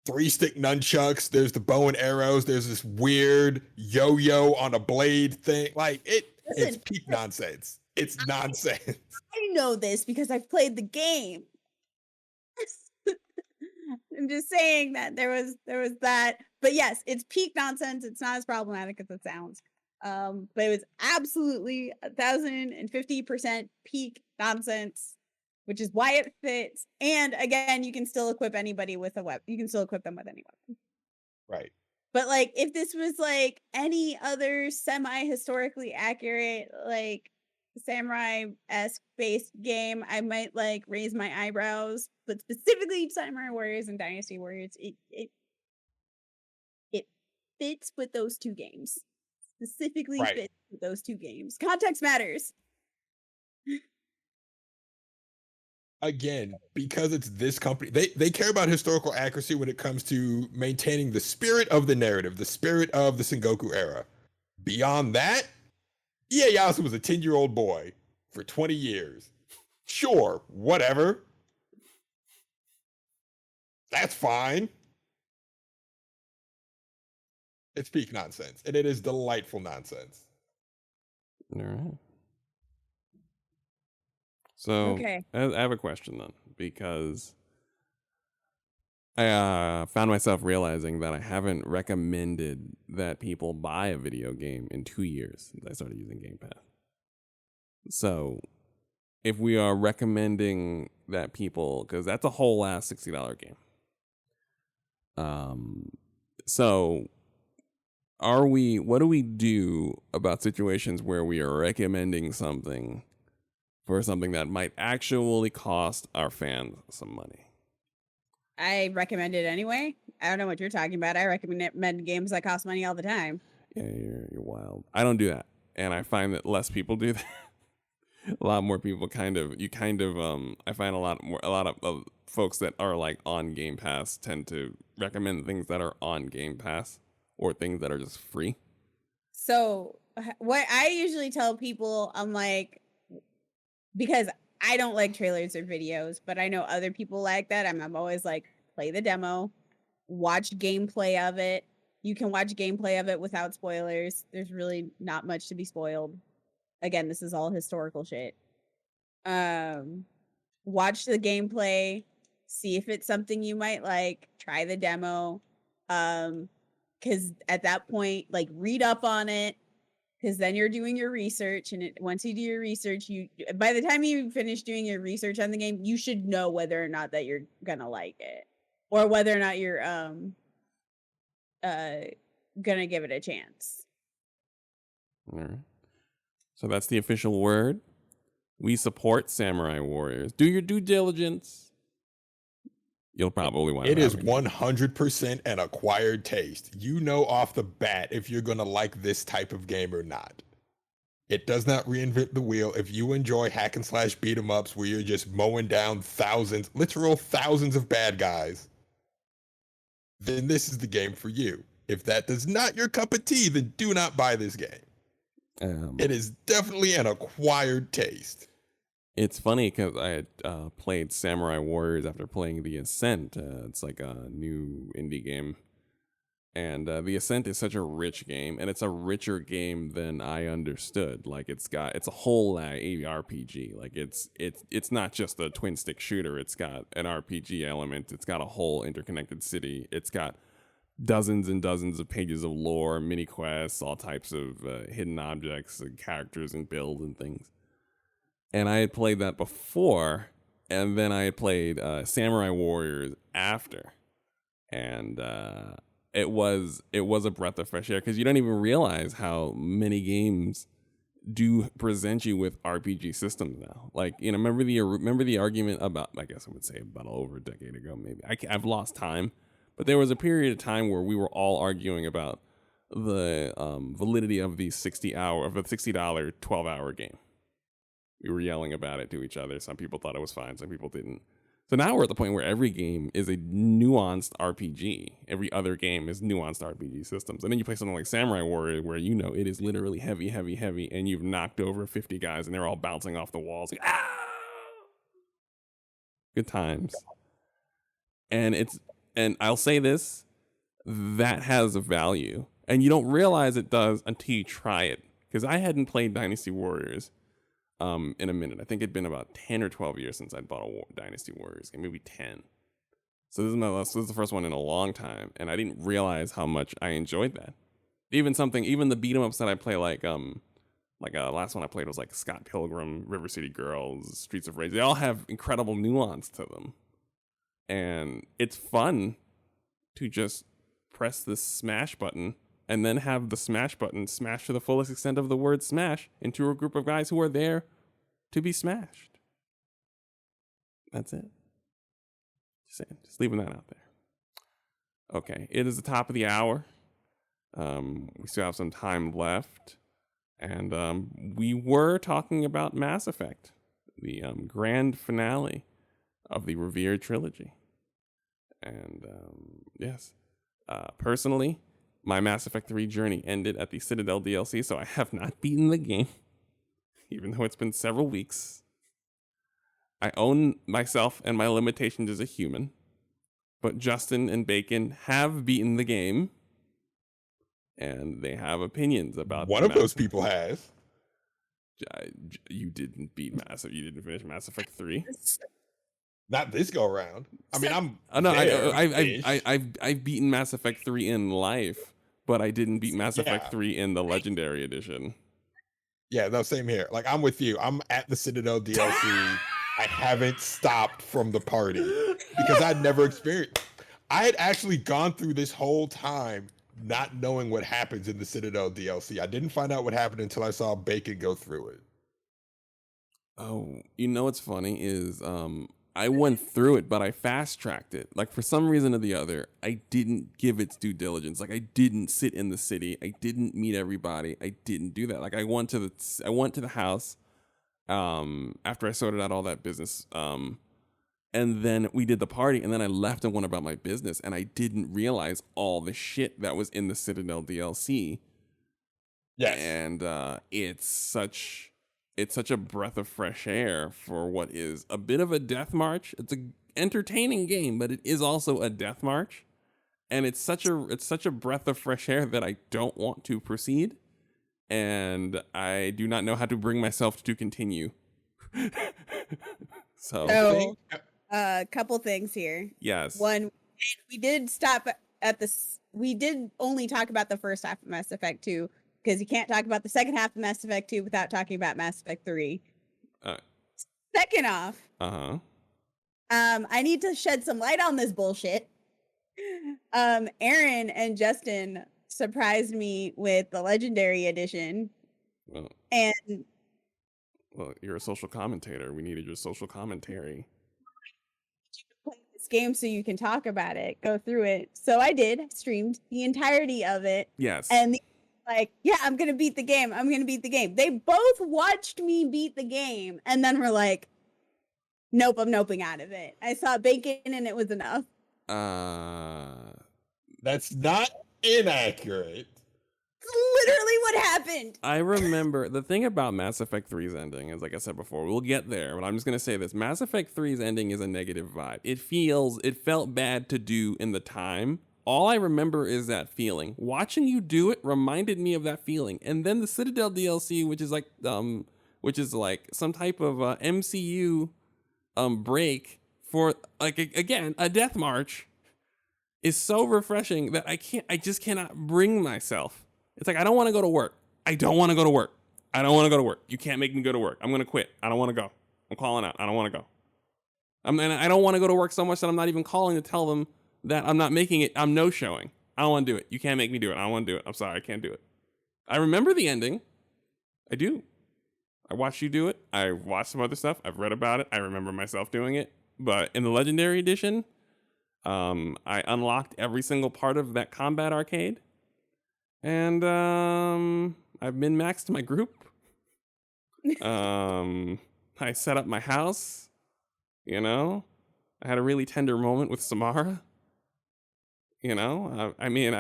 3-stick nunchucks. There's the bow and arrows. There's this weird yo-yo on a blade thing. Like, it's Listen, peak nonsense. It's nonsense. I know this because I've played the game. I'm just saying that there was that, but yes, it's peak nonsense. It's not as problematic as it sounds. But it was absolutely 1,050% peak nonsense, which is why it fits. And again, you can still equip anybody with a weapon. You can still equip them with any weapon. Right. But like, if this was like any other semi-historically accurate, like samurai-esque based game, I might like raise my eyebrows. But specifically Samurai Warriors and Dynasty Warriors, it fits with those two games. Specifically Right. fits with those two games. Context matters. Again, because it's this company, they care about historical accuracy when it comes to maintaining the spirit of the narrative, the spirit of the Sengoku era. Beyond that, Ieyasu was a 10-year-old boy for 20 years. Sure, whatever. That's fine. It's peak nonsense, and it is delightful nonsense. All right. So Okay. I have a question then, because I found myself realizing that I haven't recommended that people buy a video game in 2 years since I started using Game Pass. So if we are recommending that people, because that's a whole ass $60 game. So what do we do about situations where we are recommending something for something that might actually cost our fans some money? I recommend it anyway. I don't know what you're talking about. I recommend games that cost money all the time. Yeah, you're wild. I don't do that, and I find that less people do that. A lot more people I find a lot of folks that are like on Game Pass tend to recommend things that are on Game Pass or things that are just free. So what I usually tell people, I'm like, because I don't like trailers or videos, but I know other people like that. I'm always like, play the demo, watch gameplay of it. You can watch gameplay of it without spoilers. There's really not much to be spoiled. Again, this is all historical shit. Watch the gameplay, see if it's something you might like, try the demo. Because at that point, like, read up on it, because then you're doing your research, and once you do your research, by the time you finish doing your research on the game, you should know whether or not that you're gonna like it, or whether or not you're gonna give it a chance. All right. So that's the official word. We support Samurai Warriors. Do your due diligence. You'll probably want It is 100% an acquired taste. You know off the bat if you're going to like this type of game or not. It does not reinvent the wheel. If you enjoy hack and slash beat 'em ups where you're just mowing down thousands, literal thousands of bad guys, then this is the game for you. If that is not your cup of tea, then do not buy this game. It is definitely an acquired taste. It's funny because I had played Samurai Warriors after playing The Ascent. It's like a new indie game. And The Ascent is such a rich game, and it's a richer game than I understood. Like it's a whole RPG. Like it's not just a twin stick shooter. It's got an RPG element. It's got a whole interconnected city. It's got dozens and dozens of pages of lore, mini quests, all types of hidden objects, and characters and builds and things. And I had played that before, and then I had played Samurai Warriors after, and it was a breath of fresh air because you don't even realize how many games do present you with RPG systems now. Like, you know, remember the argument about, I guess I would say about over a decade ago, maybe. I've lost time, but there was a period of time where we were all arguing about the validity of the $60 12-hour game. We were yelling about it to each other. Some people thought it was fine, some people didn't. So now we're at the point where every game is a nuanced RPG. Every other game is nuanced RPG systems. And then you play something like Samurai Warrior, where you know it is literally heavy, heavy, heavy, and you've knocked over 50 guys and they're all bouncing off the walls. Like, ah! Good times. And I'll say this, that has a value. And you don't realize it does until you try it. Because I hadn't played Dynasty Warriors in a minute. I think it'd been about 10 or 12 years since I'd bought a Dynasty Warriors game, maybe 10. So this is the first one in a long time, and I didn't realize how much I enjoyed that. Even the beat 'em ups that I play, like last one I played was like Scott Pilgrim, River City Girls, Streets of Rage. They all have incredible nuance to them, and it's fun to just press the smash button and then have the smash button smash to the fullest extent of the word smash into a group of guys who are there to be smashed. That's it. Just leaving that out there. Okay, it is the top of the hour. We still have some time left. And we were talking about Mass Effect, the grand finale of the Revered trilogy. And yes, personally, my Mass Effect 3 journey ended at the Citadel DLC, so I have not beaten the game, even though it's been several weeks. I own myself and my limitations as a human, but Justin and Bacon have beaten the game, and they have opinions about one of those people has. You didn't beat You didn't finish Mass Effect 3. Not this go around. I mean, I've beaten Mass Effect 3 in life, but I didn't beat Mass Effect 3 in the Legendary Edition. Yeah, no, same here. Like, I'm with you. I'm at the Citadel DLC. I haven't stopped from the party because I'd never experienced. I had actually gone through this whole time not knowing what happens in the Citadel DLC. I didn't find out what happened until I saw Bacon go through it. Oh, you know what's funny is I went through it, but I fast tracked it. Like, for some reason or the other, I didn't give its due diligence. Like, I didn't sit in the city. I didn't meet everybody. I didn't do that. Like, I went to the house after I sorted out all that business. And then we did the party, and then I left and went about my business, and I didn't realize all the shit that was in the Citadel DLC. Yes. And it's such a breath of fresh air for what is a bit of a death march. It's an entertaining game, but it is also a death march. And it's such a breath of fresh air that I don't want to proceed. And I do not know how to bring myself to continue. So, a couple things here. Yes. One, we did stop at this. We did only talk about the first half of Mass Effect 2, because you can't talk about the second half of Mass Effect 2 without talking about Mass Effect 3. Second off, I need to shed some light on this bullshit. Aaron and Justin surprised me with the Legendary Edition. Well, and you're a social commentator. We needed your social commentary. Play the this game so you can talk about it, go through it. So I did, streamed the entirety of it. Yes. And like, yeah, I'm going to beat the game. I'm going to beat the game. They both watched me beat the game and then were like, nope, I'm noping out of it. I saw bacon and it was enough. That's not inaccurate. Literally what happened. I remember the thing about Mass Effect 3's ending is, like I said before, we'll get there, but I'm just gonna say this: Mass Effect 3's ending is a negative vibe. It felt bad to do in the time. All I remember is that feeling. Watching you do it reminded me of that feeling, and then the Citadel DLC, which is like some type of MCU break for, like, again, a death march, is so refreshing that I just cannot bring myself. It's like, I don't want to go to work. I don't want to go to work. I don't want to go to work. You can't make me go to work. I'm going to quit. I don't want to go. I'm calling out. I don't want to go. And I don't want to go to work so much that I'm not even calling to tell them that I'm not making it. I'm no-showing. I don't want to do it. You can't make me do it. I don't want to do it. I'm sorry. I can't do it. I remember the ending. I do. I watched you do it. I watched some other stuff. I've read about it. I remember myself doing it. But in the Legendary Edition, I unlocked every single part of that combat arcade. And I've min-maxed my group. I set up my house. You know, I had a really tender moment with Samara. You know, I mean,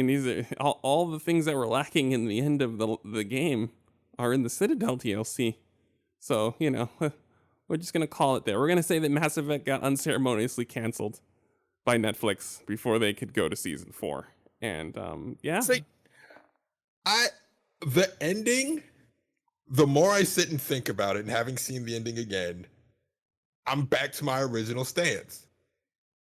these are all the things that were lacking in the end of the game are in the Citadel DLC. So, you know, we're just gonna call it there. We're gonna say that Mass Effect got unceremoniously canceled by Netflix before they could go to season 4. And yeah. See, the ending, the more I sit and think about it, and having seen the ending again, I'm back to my original stance.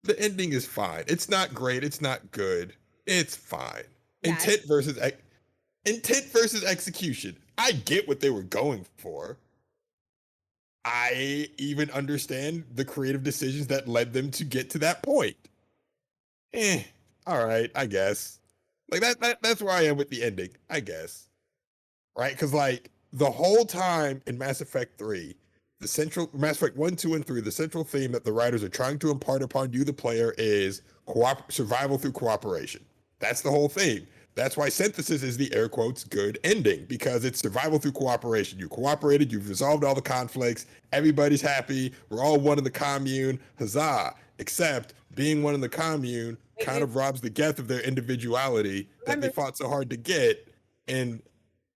The ending is fine. It's not great. It's not good. It's fine. Yes. Intent versus execution. I get what they were going for. I even understand the creative decisions that led them to get to that point. All right, I guess. Like that's where I am with the ending, I guess. Right? Because like the whole time in Mass Effect 3, the central Mass Effect 1, 2, and 3, the central theme that the writers are trying to impart upon you, the player, is survival through cooperation. That's the whole theme. That's why Synthesis is the air quotes good ending, because it's survival through cooperation. You cooperated, you've resolved all the conflicts, everybody's happy, we're all one in the commune, huzzah. Except being one in the commune kind of robs the Geth of their individuality that they fought so hard to get. And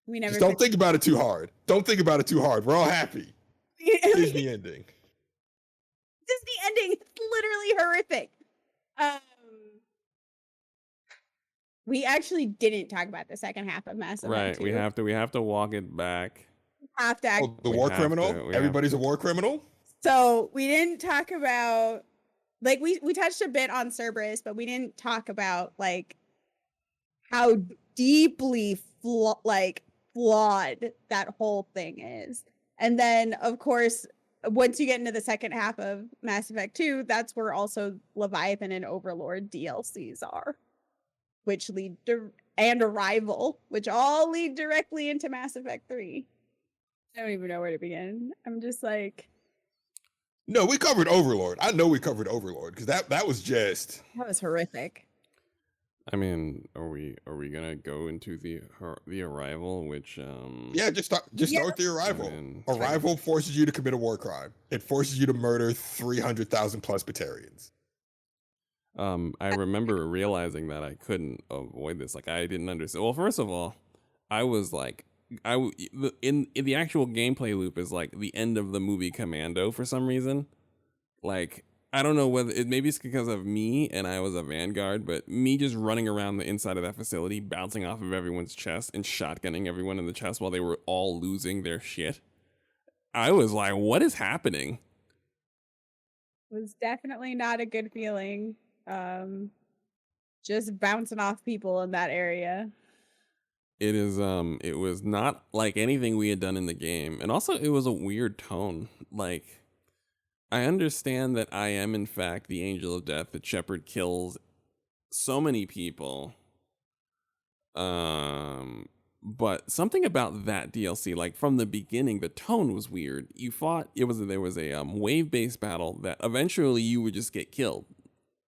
We never just don't think about it too hard. Don't think about it too hard. We're all happy. Disney ending. Disney ending. It's literally horrific. We actually didn't talk about the second half of Mass Effect. Right, 2. we have to walk it back. Have to act. Oh, the We war have criminal? to, we Everybody's a war criminal? So we didn't talk about, like, we touched a bit on Cerberus, but we didn't talk about like how deeply flawed that whole thing is. And then, of course, once you get into the second half of Mass Effect 2, that's where also Leviathan and Overlord DLCs are, which lead to, and Arrival, which all lead directly into Mass Effect 3. I don't even know where to begin. I'm just like, No, we covered Overlord. I know we covered Overlord because that was just that was horrific. I mean, are we gonna go into the Arrival, which yeah, just start with the Arrival. Arrival forces you to commit a war crime. It forces you to murder 300,000 plus Batarians. I remember realizing that I couldn't avoid this. Like, I didn't understand. Well, first of all, I was like, in the actual gameplay loop is like the end of the movie Commando for some reason. Like, I don't know whether maybe it's because of me and I was a Vanguard, but me just running around the inside of that facility, bouncing off of everyone's chest and shotgunning everyone in the chest while they were all losing their shit. I was like, what is happening? It was definitely not a good feeling. Just bouncing off people in that area. It was not like anything we had done in the game. And also it was a weird tone. Like, I understand that I am in fact the Angel of Death, that Shepard kills so many people. But something about that DLC, like from the beginning, the tone was weird. You fought, there was a wave-based battle that eventually you would just get killed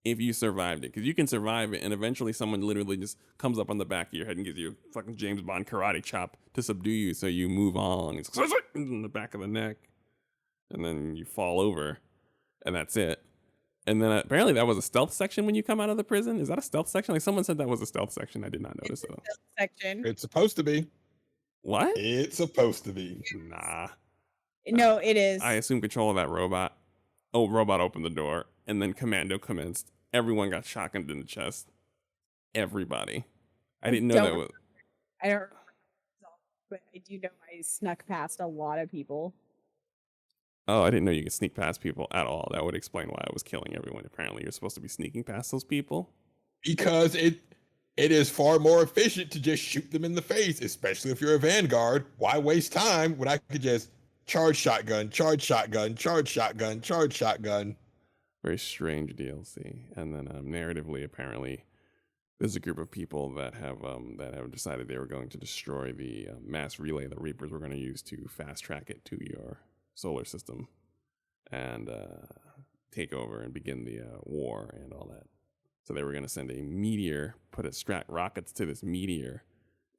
if you survived it. Because you can survive it, and eventually someone literally just comes up on the back of your head and gives you a fucking James Bond karate chop to subdue you, so you move on. It's in the back of the neck. And then you fall over, and that's it. And then apparently that was a stealth section when you come out of the prison. Is that a stealth section? Like someone said that was a stealth section. I did not notice it. Section. It's supposed to be. What? It's supposed to be. Nah. No, it is. I assume control of that robot. Oh, robot opened the door, and then commando commenced. Everyone got shotgunned in the chest. Everybody. I didn't know that was. I don't remember, but I do know I snuck past a lot of people. Oh, I didn't know you could sneak past people at all. That would explain why I was killing everyone. Apparently, you're supposed to be sneaking past those people. Because it is far more efficient to just shoot them in the face, especially if you're a Vanguard. Why waste time when I could just charge shotgun, charge shotgun, charge shotgun, charge shotgun? Very strange DLC. And then narratively, apparently, there's a group of people that have decided they were going to destroy the mass relay the Reapers were going to use to fast track it to your solar system and take over and begin the war and all that. So they were going to send a meteor, strap rockets to this meteor,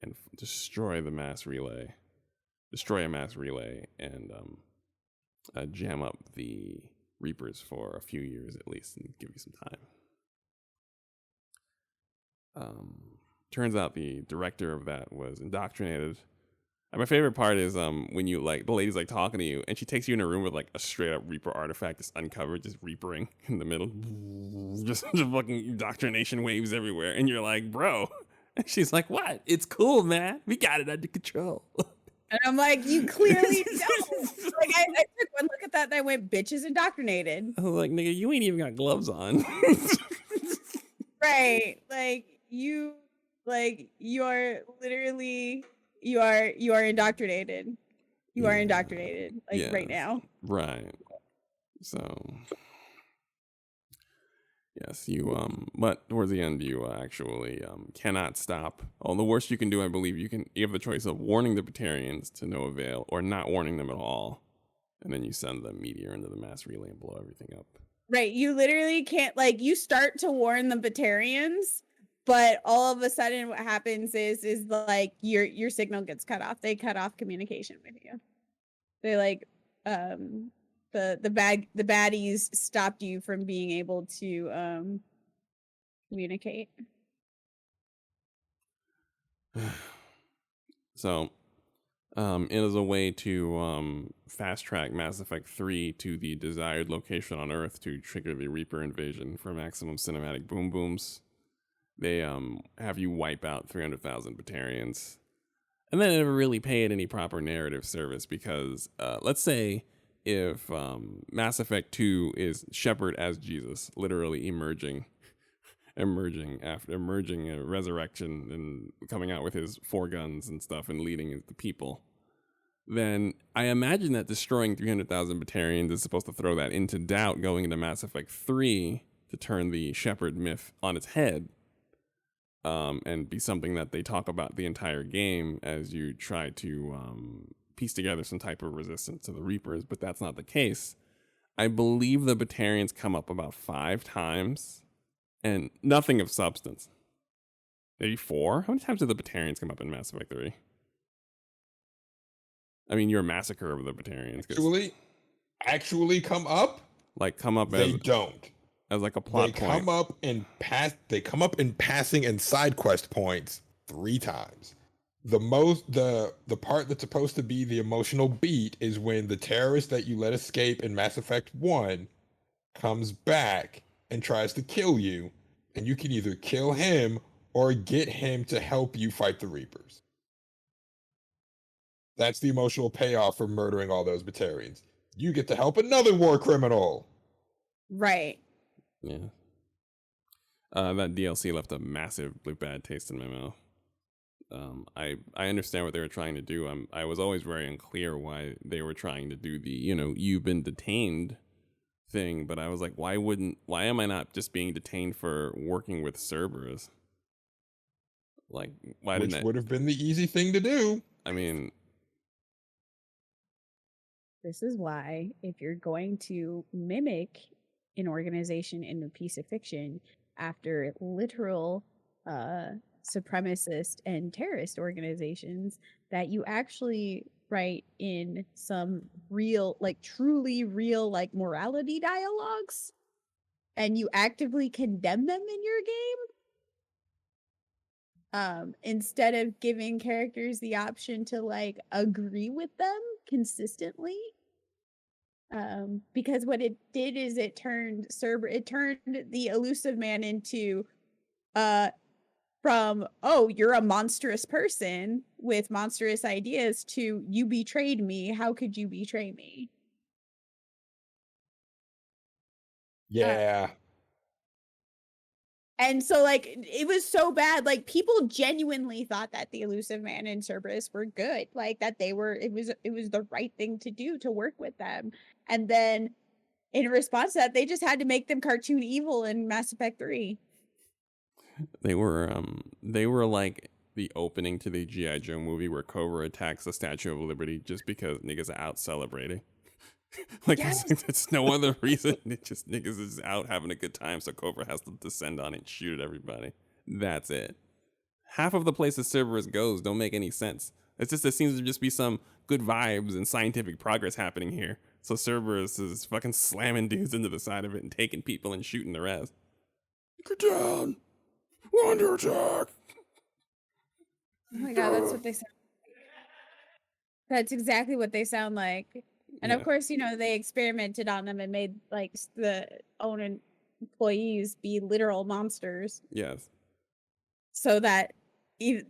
and destroy a mass relay, and jam up the Reapers for a few years at least, and give you some time. Turns out the director of that was indoctrinated. And my favorite part is when you the lady's like talking to you, and she takes you in a room with like a straight up Reaper artifact that's uncovered, just Reapering in the middle, just fucking indoctrination waves everywhere, and you're like, bro. And she's like, what? It's cool, man. We got it under control. And I'm like, you clearly don't. Like I took one look at that and I went, bitch is indoctrinated. I was like, nigga, you ain't even got gloves on. Right. You are literally. You are indoctrinated. You are indoctrinated, right now. Right. So, yes, you but towards the end, you actually cannot stop. Oh, the worst you can do, I believe, you have the choice of warning the Batarians to no avail, or not warning them at all, and then you send the meteor into the mass relay and blow everything up. Right. You literally can't. You start to warn the Batarians. But all of a sudden, what happens is your signal gets cut off. They cut off communication with you. They the baddies stopped you from being able to communicate. So, it is a way to fast track Mass Effect 3 to the desired location on Earth to trigger the Reaper invasion for maximum cinematic boom booms. They have you wipe out 300,000 Batarians. And then it never really paid any proper narrative service because let's say if Mass Effect 2 is Shepard as Jesus, literally emerging a resurrection and coming out with his 4 guns and stuff and leading the people, then I imagine that destroying 300,000 Batarians is supposed to throw that into doubt going into Mass Effect 3 to turn the Shepard myth on its head. And be something that they talk about the entire game as you try to piece together some type of resistance to the Reapers, but that's not the case. I believe the Batarians come up about 5 times, and nothing of substance. Maybe 4? How many times did the Batarians come up in Mass Effect 3? I mean, you're a massacre of the Batarians. Actually come up? Come up they as... don't. As a plot point. They come up in passing and side quest points 3 times. The part that's supposed to be the emotional beat is when the terrorist that you let escape in Mass Effect 1 comes back and tries to kill you, and you can either kill him or get him to help you fight the Reapers. That's the emotional payoff for murdering all those Batarians. You get to help another war criminal. Right. Yeah. That DLC left a massive bad taste in my mouth. I understand what they were trying to do. I was always very unclear why they were trying to do the, you've been detained thing, but I was like, why am I not just being detained for working with Cerberus? Like, why Which didn't would have been the easy thing to do. I mean, This is why, if you're going to mimic an organization in a piece of fiction after literal supremacist and terrorist organizations, that you actually write in some real, like truly real, like morality dialogues, and you actively condemn them in your game, instead of giving characters the option to like agree with them consistently. Because what it did is it turned the elusive man into from, oh, you're a monstrous person with monstrous ideas, to you betrayed me, how could you betray me? Yeah. And so like it was so bad, like people genuinely thought that the elusive man and Cerberus were good, like that they were, it was the right thing to do to work with them. And then in response to that, they just had to make them cartoon evil in Mass Effect 3. they were like the opening to the G.I. Joe movie where Cobra attacks the Statue of Liberty just because niggas are out celebrating. Like, Yes. it's no other reason. It just niggas is out having a good time, so Cobra has to descend on it and shoot at everybody. That's it. Half of the places Cerberus goes don't make any sense. It's just there seems to just be some good vibes and scientific progress happening here. So Cerberus is fucking slamming dudes into the side of it and taking people and shooting the rest. Get down! We're under attack! Oh my god, that's what they sound like. That's exactly what they sound like. And Yeah. of course, you know, they experimented on them and made like the own employees be literal monsters, Yes. so that they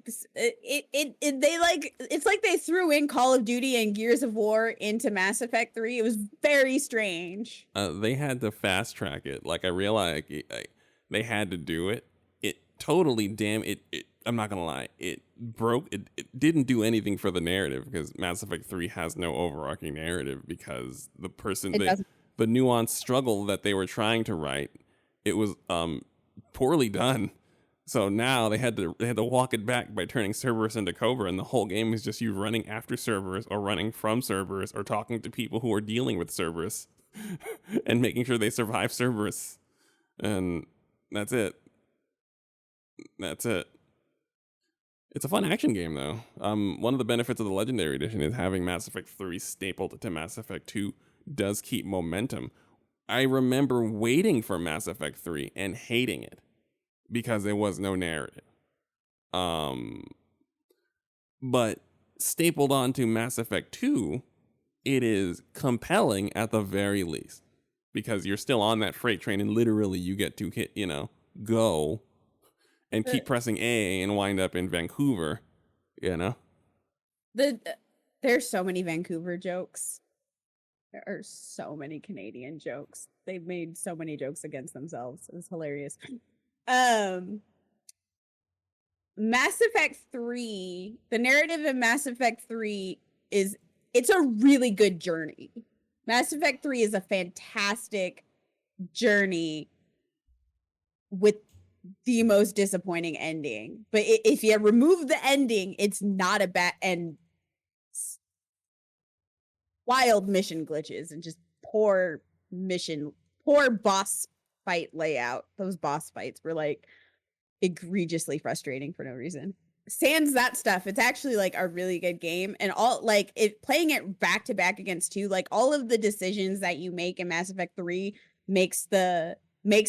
like, it's like they threw in Call of Duty and Gears of War into Mass Effect 3. It was very strange. They had to fast track it. Like, I realized they had to do it. It totally I'm not gonna lie. It broke. It didn't do anything for the narrative because Mass Effect 3 has no overarching narrative because the person, It doesn't. the nuanced struggle that they were trying to write, it was poorly done. So now they had to walk it back by turning Cerberus into Cobra, and the whole game is just you running after Cerberus or running from Cerberus or talking to people who are dealing with Cerberus and making sure they survive Cerberus. And that's it. That's it. It's a fun action game, though. One of the benefits of the Legendary Edition is having Mass Effect 3 stapled to Mass Effect 2 does keep momentum. I remember waiting for Mass Effect 3 and hating it because there was no narrative. But stapled onto Mass Effect 2, it is compelling at the very least because you're still on that freight train and literally you get to hit, go and keep pressing A and wind up in Vancouver, There's so many Vancouver jokes. There are so many Canadian jokes. They've made so many jokes against themselves. It's hilarious. Mass Effect 3, the narrative in Mass Effect 3 it's a really good journey. Mass Effect 3 is a fantastic journey with the most disappointing ending. But if you remove the ending, it's not a bad, and wild mission glitches and just poor boss fight layout. Those boss fights were like egregiously frustrating for no reason. Sans that stuff, it's actually like a really good game, and all like playing it back to back against 2, like all of the decisions that you make in Mass Effect 3 makes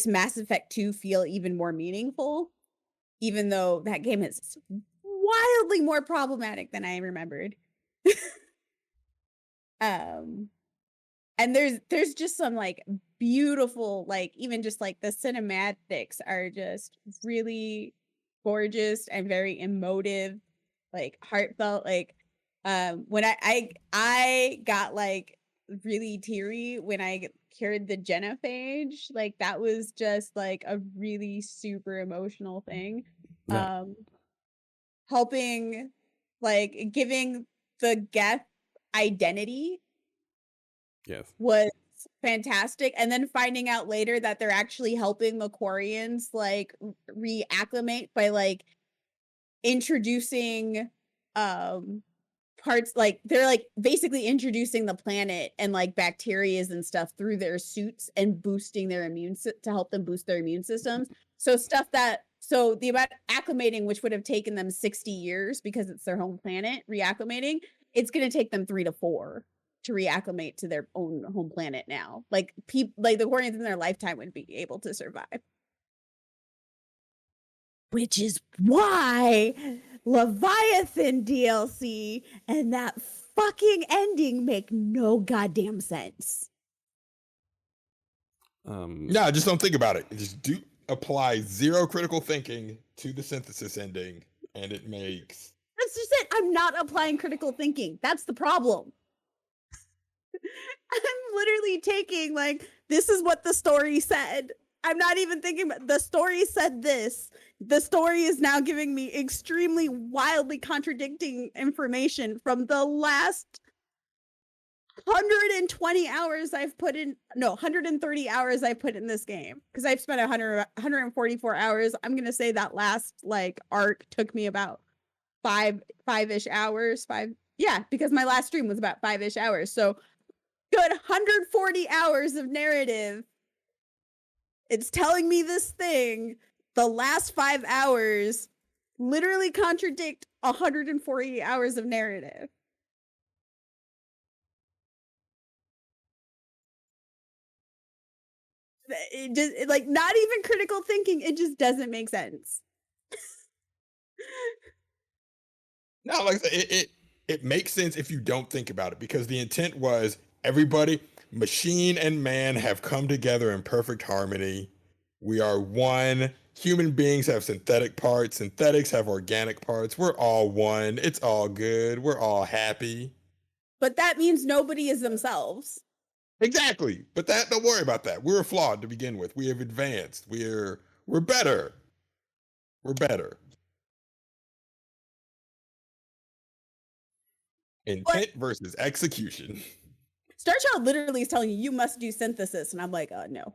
Mass Effect 2 feel even more meaningful, even though that game is wildly more problematic than I remembered. And there's just some like beautiful, like even just like the cinematics are just really gorgeous and very emotive, like heartfelt. Like when I got like really teary when I cured the genophage. Like that was just like a really super emotional thing. Yeah. Helping, like giving the Geth identity Yes. was fantastic, and then finding out later that they're actually helping Macquarians like reacclimate by like introducing parts, like they're like basically introducing the planet and like bacterias and stuff through their suits and boosting their to help them boost their immune systems. So the amount acclimating, which would have taken them 60 years because it's their home planet, reacclimating, it's going to take them 3 to 4 to reacclimate to their own home planet now. Like like the Quarians in their lifetime would be able to survive. Which is why Leviathan DLC and that fucking ending make no goddamn sense. No, just don't think about it. Just apply 0 critical thinking to the synthesis ending, and it makes. That's just it. I'm not applying critical thinking. That's the problem. I'm literally taking like, this is what the story said. I'm not even thinking about the story said this. The story is now giving me extremely wildly contradicting information from the last 120 hours I've put in, no, 130 hours I've put in this game. Because I've spent 144 hours. I'm going to say that last like arc took me about five-ish hours. Yeah, because my last stream was about 5-ish hours. So good 140 hours of narrative. It's telling me this thing. The last 5 hours literally contradict 140 hours of narrative. It just like not even critical thinking. It just doesn't make sense. No, like I said, it makes sense if you don't think about it, because the intent was everybody, machine and man, have come together in perfect harmony. We are one. Human beings have synthetic parts. Synthetics have organic parts. We're all one. It's all good. We're all happy. But that means nobody is themselves. Exactly. But don't worry about that. We're flawed to begin with. We have advanced. We're better. We're better. Intent versus execution. Star Child literally is telling you must do synthesis, and I'm like, no.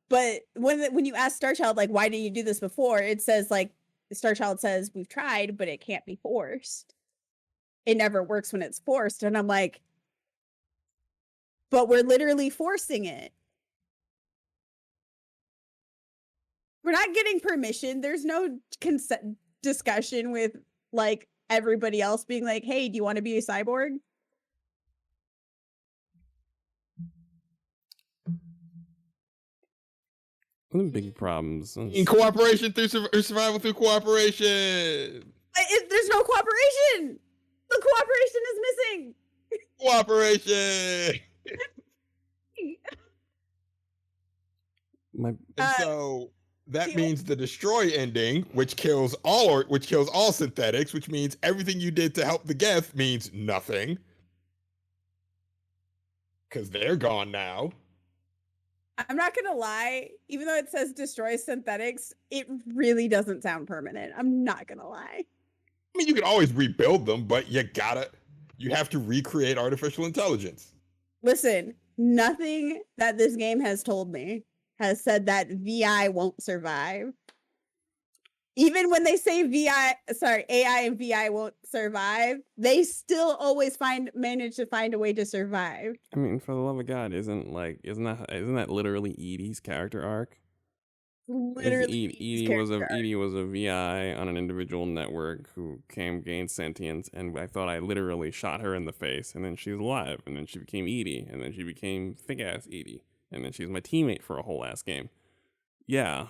But when you ask Star Child, like, why didn't you do this before? It says, like, Star Child says, we've tried, but it can't be forced. It never works when it's forced. And I'm like, but we're literally forcing it. We're not getting permission. There's no consent discussion with, like, everybody else being like, hey, do you want to be a cyborg? One of the big problems. In cooperation through survival through cooperation. There's no cooperation. The cooperation is missing. Cooperation. So that means the destroy ending, which kills all synthetics, which means everything you did to help the Geth means nothing, because they're gone now. I'm not gonna lie, even though it says destroy synthetics, it really doesn't sound permanent. I'm not gonna lie. I mean, you can always rebuild them, but you have to recreate artificial intelligence. Listen, nothing that this game has told me has said that VI won't survive. Even when they say AI and VI won't survive, they still always manage to find a way to survive. I mean, for the love of God, isn't that literally Edie's character arc? Literally, Edie was a VI on an individual network who gained sentience, and I thought I literally shot her in the face, and then she's alive, and then she became Edie, and then she became thick ass Edie, and then she's my teammate for a whole ass game. Yeah.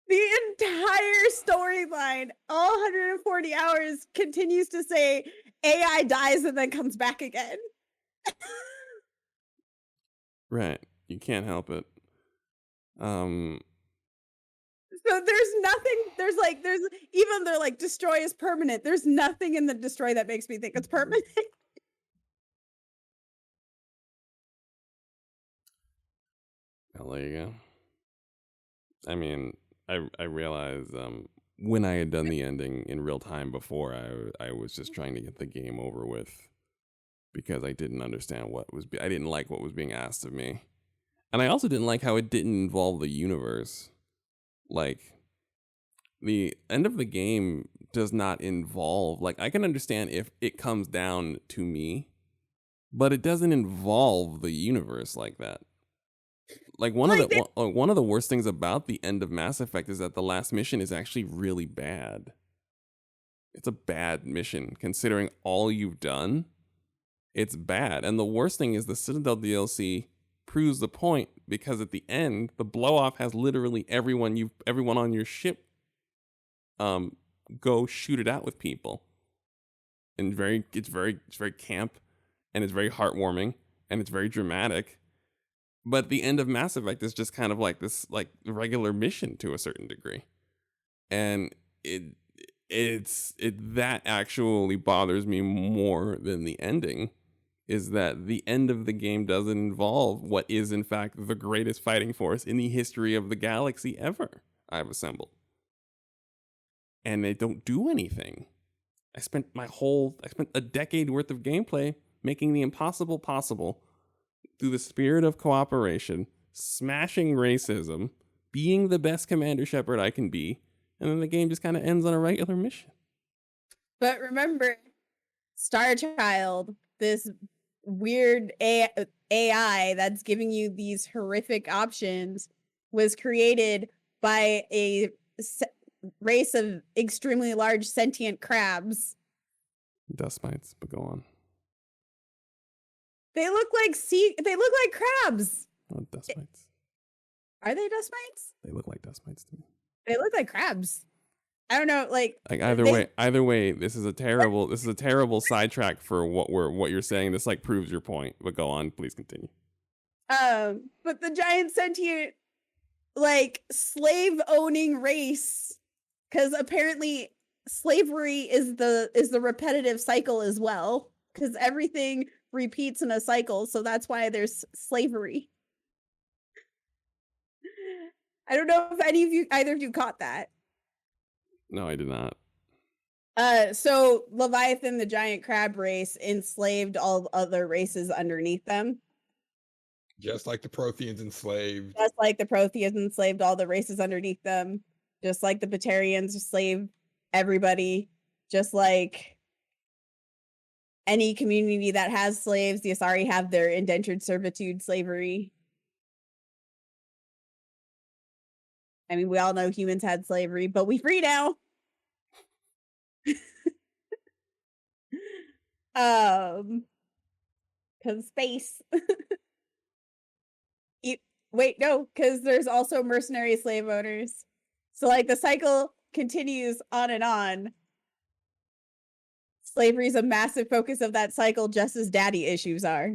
The entire storyline, all 140 hours, continues to say AI dies and then comes back again. Right. You can't help it. So there's nothing, even they're like, destroy is permanent. There's nothing in the destroy that makes me think it's permanent. Well, there you go. I mean, I realized when I had done the ending in real time before, I was just trying to get the game over with because I didn't understand I didn't like what was being asked of me. And I also didn't like how it didn't involve the universe. Like, the end of the game does not involve, like, I can understand if it comes down to me, but it doesn't involve the universe like that. Like one Like of the one of the worst things about the end of Mass Effect is that the last mission is actually really bad. It's a bad mission considering all you've done. It's bad, and the worst thing is the Citadel DLC proves the point because at the end, the blow off has literally everyone on your ship go shoot it out with people. And it's very camp, and it's very heartwarming, and it's very dramatic. But the end of Mass Effect is just kind of like this like regular mission to a certain degree. And that actually bothers me more than the ending, is that the end of the game doesn't involve what is in fact the greatest fighting force in the history of the galaxy ever I've assembled. And they don't do anything. I spent a decade worth of gameplay making the impossible possible through the spirit of cooperation, smashing racism, being the best Commander Shepard I can be, and then the game just kind of ends on a regular mission. But remember, Star Child, this weird AI that's giving you these horrific options, was created by a race of extremely large sentient crabs. Dust mites, but go on. They look like crabs. Oh, dust mites. Are they dust mites? They look like dust mites to me. They look like crabs. I don't know, like either way, this is a terrible sidetrack for what you're saying. This like proves your point. But go on, please continue. But the giant sentient, like, slave owning race, because apparently slavery is the repetitive cycle as well, because everything repeats in a cycle, so that's why there's slavery. I don't know if either of you caught that. No, I did not. So Leviathan, the giant crab race, enslaved all other races underneath them. Just like the Protheans enslaved. Just like the Protheans enslaved all the races underneath them. Just like the Batarians enslaved everybody. Just like any community that has slaves, the Asari have their indentured servitude slavery. I mean, we all know humans had slavery, but we free now. Because space. Wait, no, because there's also mercenary slave owners. So, like, the cycle continues on and on. Slavery is a massive focus of that cycle, just as daddy issues are.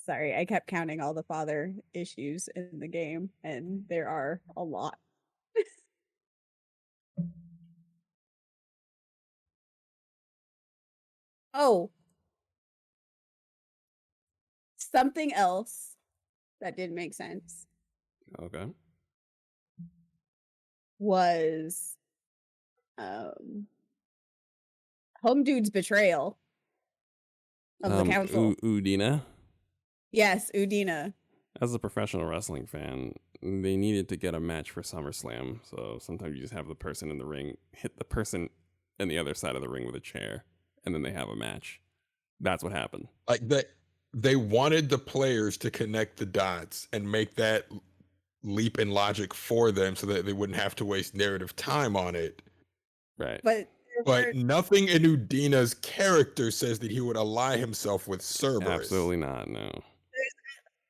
Sorry, I kept counting all the father issues in the game, and there are a lot. Oh. Something else that didn't make sense Okay. was Home Dude's betrayal of the council. Udina. Yes, Udina. As a professional wrestling fan, they needed to get a match for SummerSlam. So sometimes you just have the person in the ring hit the person in the other side of the ring with a chair, and then they have a match. That's what happened. Like they wanted the players to connect the dots and make that leap in logic for them so that they wouldn't have to waste narrative time on it. Right. But Nothing in Udina's character says that he would ally himself with Cerberus. Absolutely not, no.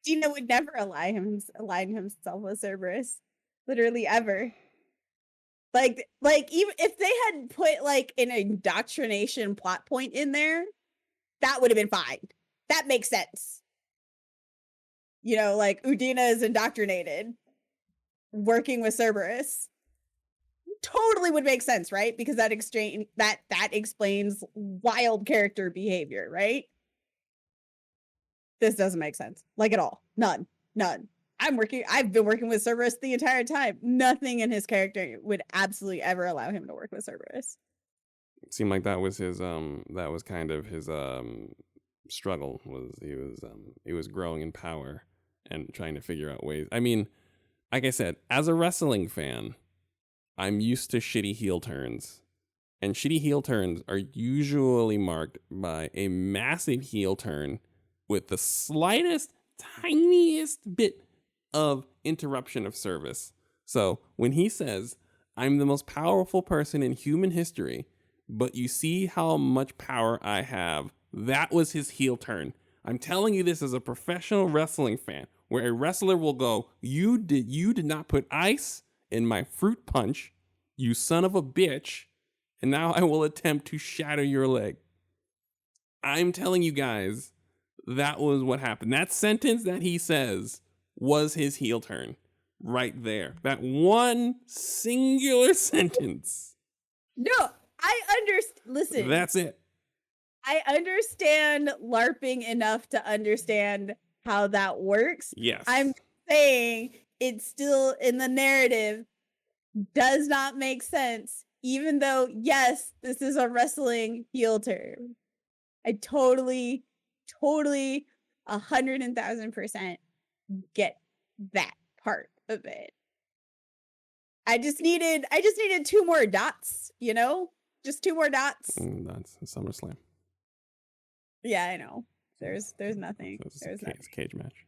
Udina would never align himself with Cerberus. Literally ever. Like even if they had put like an indoctrination plot point in there, that would have been fine. That makes sense. You know, like Udina is indoctrinated, working with Cerberus. Totally would make sense, right? Because that explains wild character behavior, right? This doesn't make sense. Like at all. None. I've been working with Cerberus the entire time. Nothing in his character would absolutely ever allow him to work with Cerberus. It seemed like that was his kind of his struggle. He was growing in power and trying to figure out ways. I mean, like I said, as a wrestling fan, I'm used to shitty heel turns. And shitty heel turns are usually marked by a massive heel turn with the slightest, tiniest bit of interruption of service. So when he says, I'm the most powerful person in human history, but you see how much power I have, that was his heel turn. I'm telling you this as a professional wrestling fan, where a wrestler will go, you did not put ice in my fruit punch, you son of a bitch, and now I will attempt to shatter your leg. I'm telling you guys, that was what happened. That sentence that he says was his heel turn right there. That one singular sentence. No, I understand. Listen, That's it. I understand LARPing enough to understand how that works. Yes. I'm saying it's still in the narrative does not make sense, even though, yes, this is a wrestling heel turn. I totally, 100,000% get that part of it. I just needed 2 more dots, you know? Just 2 more dots. That's SummerSlam. Yeah, I know. There's nothing. So it's There's a nothing. cage match.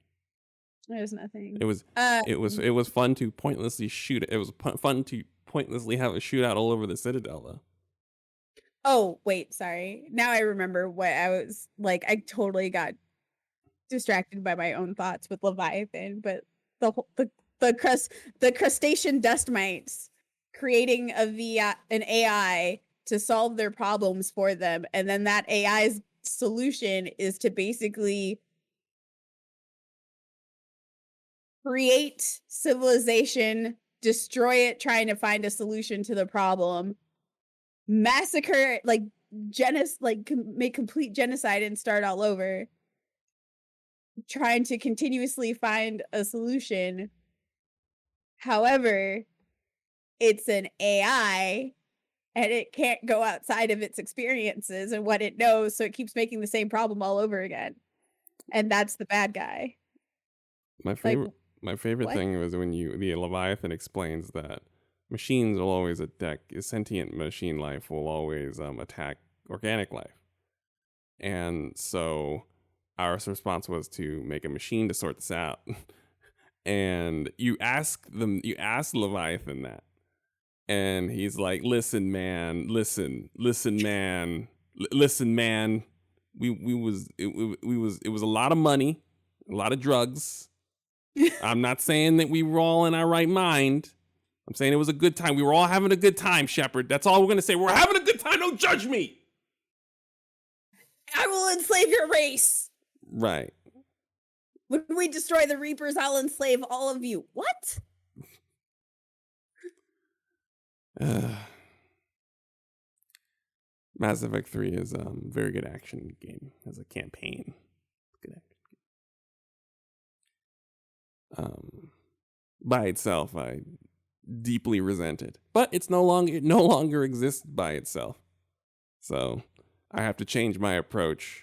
There's nothing. It was fun to pointlessly shoot. It was fun to pointlessly have a shootout all over the Citadel, though. Oh, wait, sorry. Now I remember what I was like. I totally got distracted by my own thoughts with Leviathan, but the crustacean dust mites creating an AI to solve their problems for them, and then that AI's solution is to basically create civilization, destroy it, trying to find a solution to the problem, massacre, make complete genocide and start all over, trying to continuously find a solution. However, it's an AI and it can't go outside of its experiences and what it knows, so it keeps making the same problem all over again. And that's the bad guy. My favorite what? thing was when the Leviathan explains that machines will always attack, sentient machine life will always attack organic life. And so our response was to make a machine to sort this out. And you ask Leviathan that. And he's like, listen, man. It was a lot of money, a lot of drugs. I'm not saying that we were all in our right mind. I'm saying it was a good time. We were all having a good time, Shepard. That's all we're going to say. We're having a good time. Don't judge me. I will enslave your race. Right. When we destroy the Reapers, I'll enslave all of you. What? Mass Effect 3 is a very good action game as a campaign. Good action game. By itself, I deeply resent it, but it no longer exists by itself. So I have to change my approach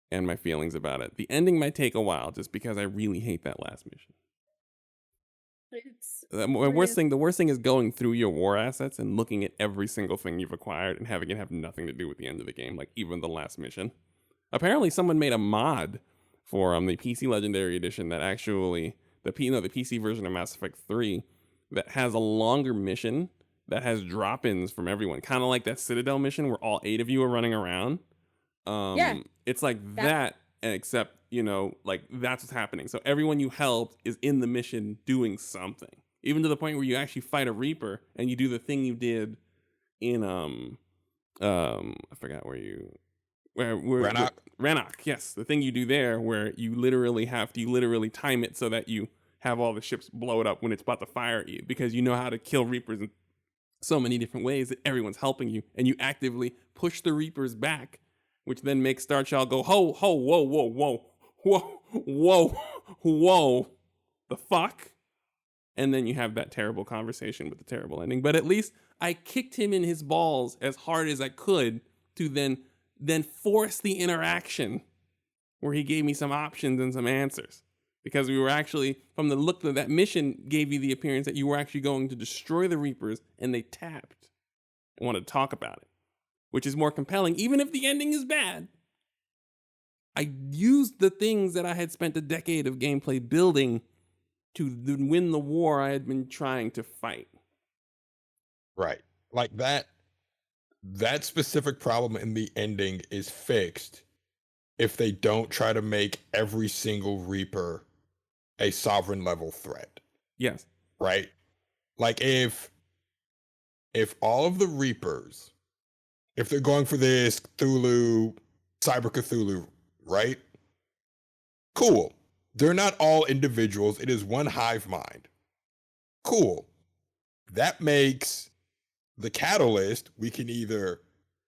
and my feelings about it. The ending might take a while, just because I really hate that last mission. The worst thing is going through your war assets and looking at every single thing you've acquired and having it have nothing to do with the end of the game, like even the last mission. Apparently, someone made a mod for the PC Legendary Edition that actually the PC version of Mass Effect 3 that has a longer mission that has drop-ins from everyone, kind of like that Citadel mission where all 8 of you are running around. Yeah, it's like that, except that's what's happening. So everyone you helped is in the mission doing something, even to the point where you actually fight a Reaper and you do the thing you did in I forgot where Rannoch. Yes, the thing you do there where you literally time it so that you have all the ships blow it up when it's about to fire at you, because you know how to kill Reapers in so many different ways that everyone's helping you, and you actively push the Reapers back, which then makes Star Child go, ho, ho, whoa, whoa, whoa, whoa, whoa, whoa, the fuck? And then you have that terrible conversation with the terrible ending. But at least I kicked him in his balls as hard as I could to then force the interaction where he gave me some options and some answers. because we were actually, from the look of that mission, gave you the appearance that you were actually going to destroy the Reapers, and they tapped and wanted to talk about it, which is more compelling, even if the ending is bad. I used the things that I had spent a decade of gameplay building to win the war I had been trying to fight. Right. Like that specific problem in the ending is fixed if they don't try to make every single Reaper a sovereign level threat. Yes. Right? Like if all of the Reapers, if they're going for this Cthulhu, Cyber Cthulhu, right? Cool. They're not all individuals. It is one hive mind. Cool. That makes the catalyst, we can either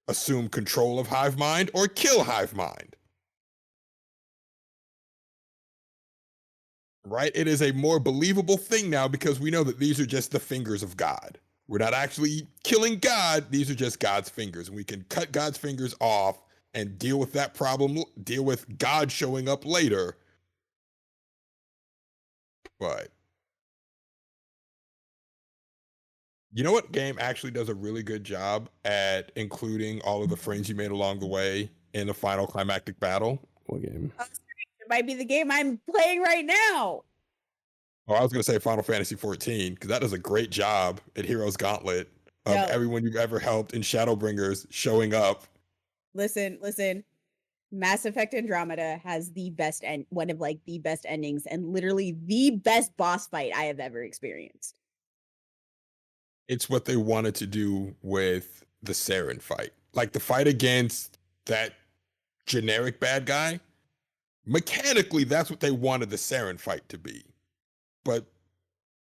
assume control of hive mind or kill hive mind. Right? It is a more believable thing now because we know that these are just the fingers of God. We're not actually killing God. These are just God's fingers. And we can cut God's fingers off and deal with that problem, deal with God showing up later. But you know what game actually does a really good job at including all of the friends you made along the way in the final climactic battle? What game? It might be the game I'm playing right now. Oh, I was going to say Final Fantasy 14, because that does a great job at Heroes Gauntlet of everyone you've ever helped in Shadowbringers showing up. Listen. Mass Effect Andromeda has the best one of like the best endings and literally the best boss fight I have ever experienced. It's what they wanted to do with the Saren fight. Like the fight against that generic bad guy. Mechanically, that's what they wanted the Saren fight to be. But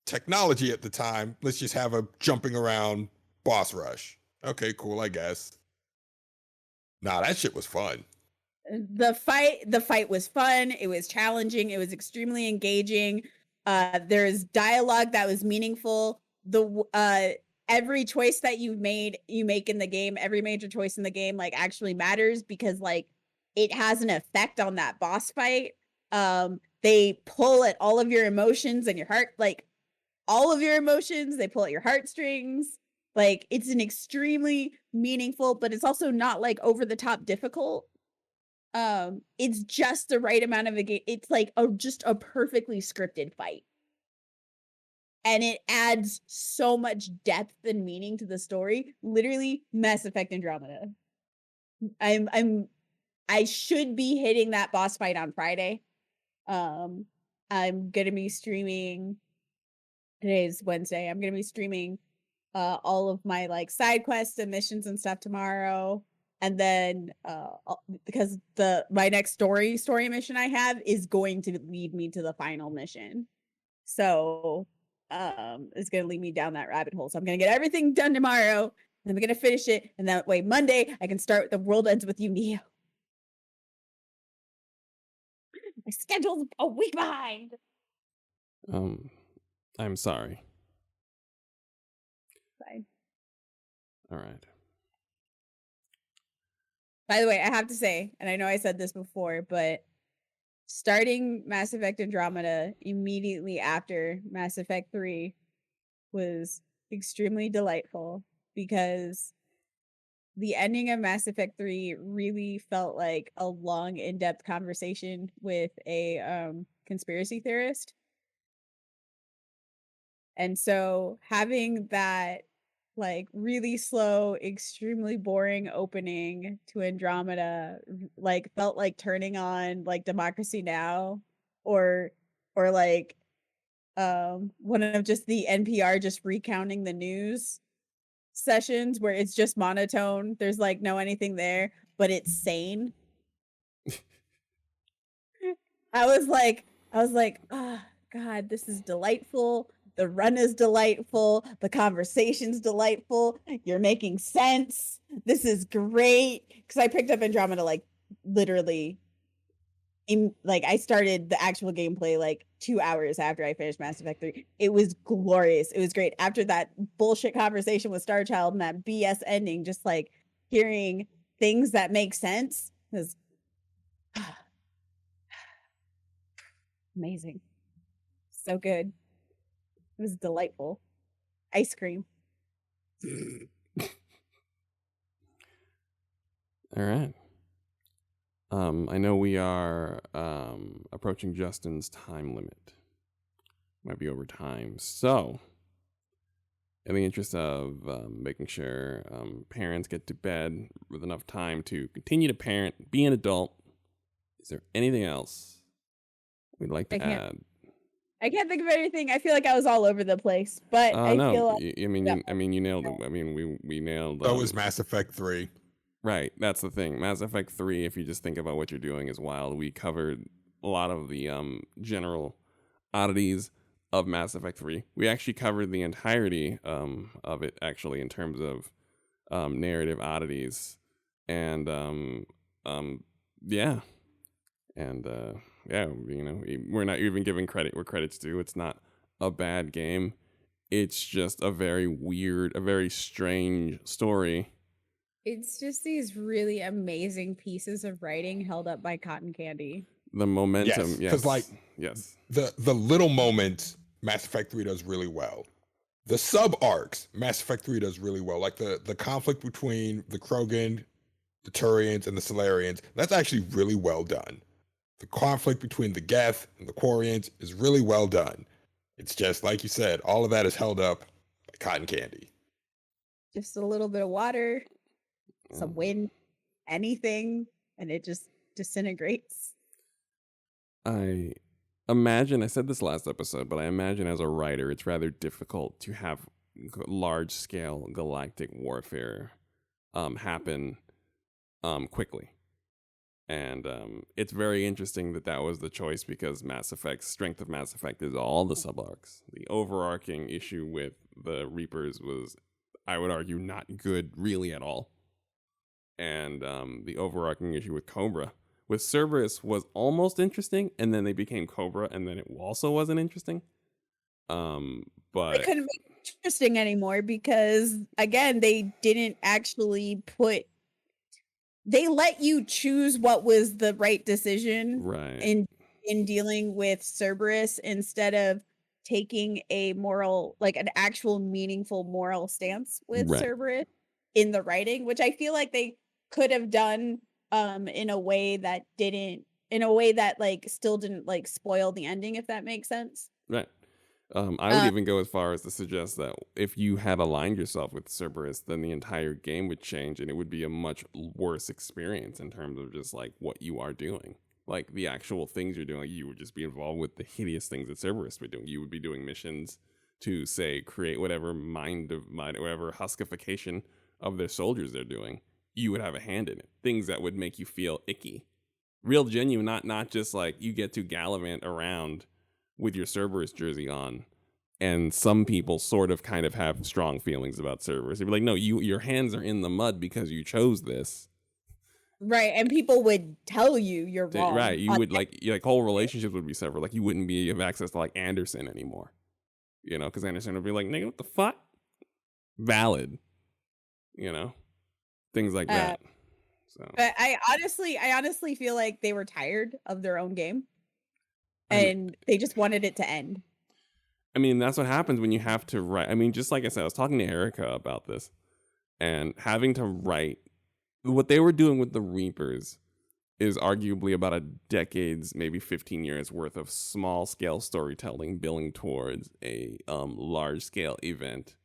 technology at the time, let's just have a jumping around boss rush. Okay, cool, I guess. Nah, that shit was fun. The fight was fun. It was challenging. It was extremely engaging. There's dialogue that was meaningful. Every choice that you make in the game, every major choice in the game, like actually matters because like it has an effect on that boss fight. They pull at all of your emotions and your heart, like all of your emotions. They pull at your heartstrings. Like it's an extremely meaningful, but it's also not like over the top difficult. It's just the right amount of a game. It's like just a perfectly scripted fight. And it adds so much depth and meaning to the story. Literally, Mass Effect Andromeda. I should be hitting that boss fight on Friday. I'm gonna be streaming. Today's Wednesday. I'm gonna be streaming all of my like side quests and missions and stuff tomorrow. And then because my next story mission I have is going to lead me to the final mission. So it's gonna lead me down that rabbit hole. So I'm gonna get everything done tomorrow, and I'm gonna finish it, and that way Monday I can start The World Ends With You, Neo. My schedule's a week behind. I'm sorry. Fine. All right. By the way, I have to say, and I know I said this before, but starting Mass Effect Andromeda immediately after Mass Effect 3 was extremely delightful because the ending of Mass Effect 3 really felt like a long, in-depth conversation with a conspiracy theorist. And so having that like really slow, extremely boring opening to Andromeda like felt like turning on like Democracy Now or like one of just the NPR just recounting the news sessions where it's just monotone. There's like no anything there, but it's sane. I was like, oh God, this is delightful. The run is delightful. The conversation's delightful. You're making sense. This is great. Because I picked up Andromeda like literally I started the actual gameplay like 2 hours after I finished Mass Effect 3. It was glorious. It was great. After that bullshit conversation with Starchild and that BS ending, just like hearing things that make sense was Amazing. So good. It was delightful. Ice cream. All right. I know we are approaching Justin's time limit. Might be over time. So, in the interest of making sure parents get to bed with enough time to continue to parent, be an adult, is there anything else we'd like to add? I can't think of anything. I feel like I was all over the place, but I No, feel like you nailed it. I mean, we nailed. That was Mass Effect 3. Right, that's the thing. Mass Effect 3, if you just think about what you're doing, is wild. We covered a lot of the general oddities of Mass Effect 3. We actually covered the entirety of it, actually, in terms of narrative oddities. And, yeah. And, yeah, we're not even giving credit where credit's due. It's not a bad game. It's just a very weird, a very strange story. it's just these really amazing pieces of writing held up by cotton candy. The momentum, Yes, 'cause, like, yes. The little moments Mass Effect 3 does really well. The sub arcs Mass Effect 3 does really well. Like the conflict between the Krogan, the Turians, and the Solarians, that's actually really well done. The conflict between the Geth and the Quarians is really well done. It's just like you said, all of that is held up by cotton candy. Just a little bit of water, some Yeah. wind, anything, and it just disintegrates. I imagine, I said this last episode, but I imagine as a writer, it's rather difficult to have large scale galactic warfare happen quickly. And it's very interesting that was the choice, because Mass Effect's strength of Mass Effect is all the sub arcs. The overarching issue with the Reapers was, I would argue, not good really at all. And the overarching issue with Cobra, with Cerberus, was almost interesting, and then they became Cobra, and then it also wasn't interesting. It But couldn't be interesting anymore because, again, they didn't actually they let you choose what was the right decision right, in dealing with Cerberus instead of taking a moral, like an actual meaningful moral stance with right. Cerberus in the writing, which I feel like they could have done in a way that like still didn't like spoil the ending, if that makes sense. Right. I would even go as far as to suggest that if you had aligned yourself with Cerberus, then the entire game would change, and it would be a much worse experience in terms of just like what you are doing. Like the actual things you're doing, like, you would just be involved with the hideous things that Cerberus would do. You would be doing missions to, say, create whatever whatever huskification of their soldiers they're doing. You would have a hand in it. Things that would make you feel icky. Real genuine, not just like you get to gallivant around with your Cerberus jersey on, and some people sort of kind of have strong feelings about Cerberus. They'd be like, no, your hands are in the mud because you chose this. Right, and people would tell you you're wrong. Right, you would like whole relationships would be severed. Like you wouldn't have access to like Anderson anymore, because Anderson would be like, nigga, what the fuck? Valid, things like that. So, But I honestly feel like they were tired of their own game, I mean- and they just wanted it to end. I mean, that's what happens when you have to write. I mean, just like I said, I was talking to Erica about this, and having to write what they were doing with the Reapers is arguably about a decade's, maybe 15 years worth of small scale storytelling building towards a large scale event,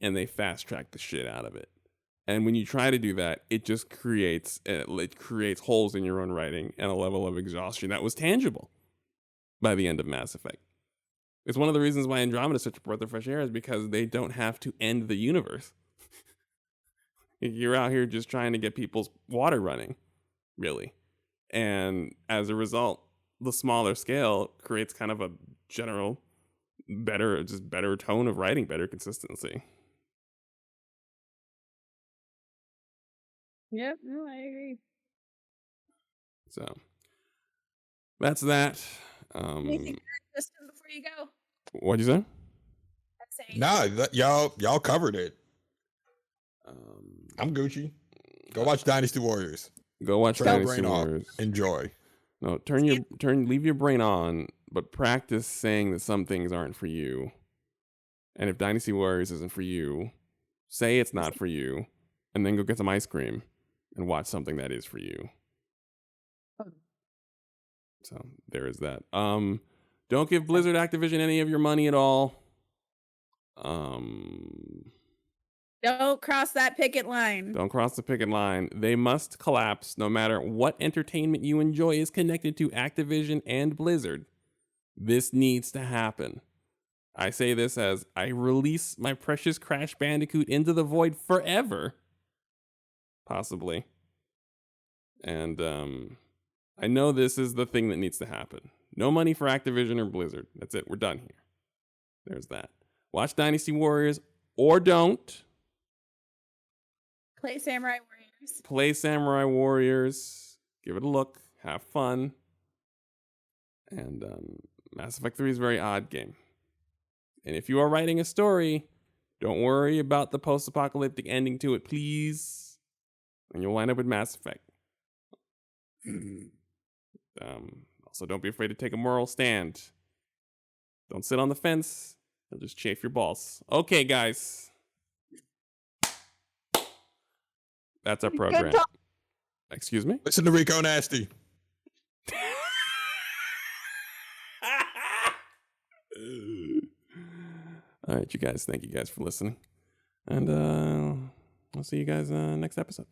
and they fast track the shit out of it. And when you try to do that, it just creates holes in your own writing and a level of exhaustion that was tangible by the end of Mass Effect. It's one of the reasons why Andromeda is such a breath of fresh air, is because they don't have to end the universe. You're out here just trying to get people's water running, really. And as a result, the smaller scale creates kind of a general better tone of writing, better consistency. Yep, no, I agree. So that's that. Anything to add, Justin, before you go? What'd you say? That's saying. Nah, y'all covered it. I'm Gucci. Go watch Dynasty Warriors. Go watch Turn your Dynasty brain off. Warriors. Enjoy. No, leave your brain on. but practice saying that some things aren't for you. And if Dynasty Warriors isn't for you, say it's not for you, and then go get some ice cream and watch something that is for you. So there is that. Don't give Blizzard Activision any of your money at all. Don't cross that picket line. Don't cross the picket line. They must collapse no matter what entertainment you enjoy is connected to Activision and Blizzard. This needs to happen. I say this as I release my precious Crash Bandicoot into the void forever. Possibly. And I know this is the thing that needs to happen. No money for Activision or Blizzard. That's it. We're done here. There's that. Watch Dynasty Warriors or don't. Play Samurai Warriors. Play Samurai Warriors. Give it a look. Have fun. And Mass Effect 3 is a very odd game. And if you are writing a story, don't worry about the post-apocalyptic ending to it, please. And you'll wind up with Mass Effect. Also, don't be afraid to take a moral stand. Don't sit on the fence. They'll just chafe your balls. Okay, guys. That's our program. Excuse me? Listen to Rico Nasty. All right, you guys. Thank you guys for listening. And I'll see you guys next episode.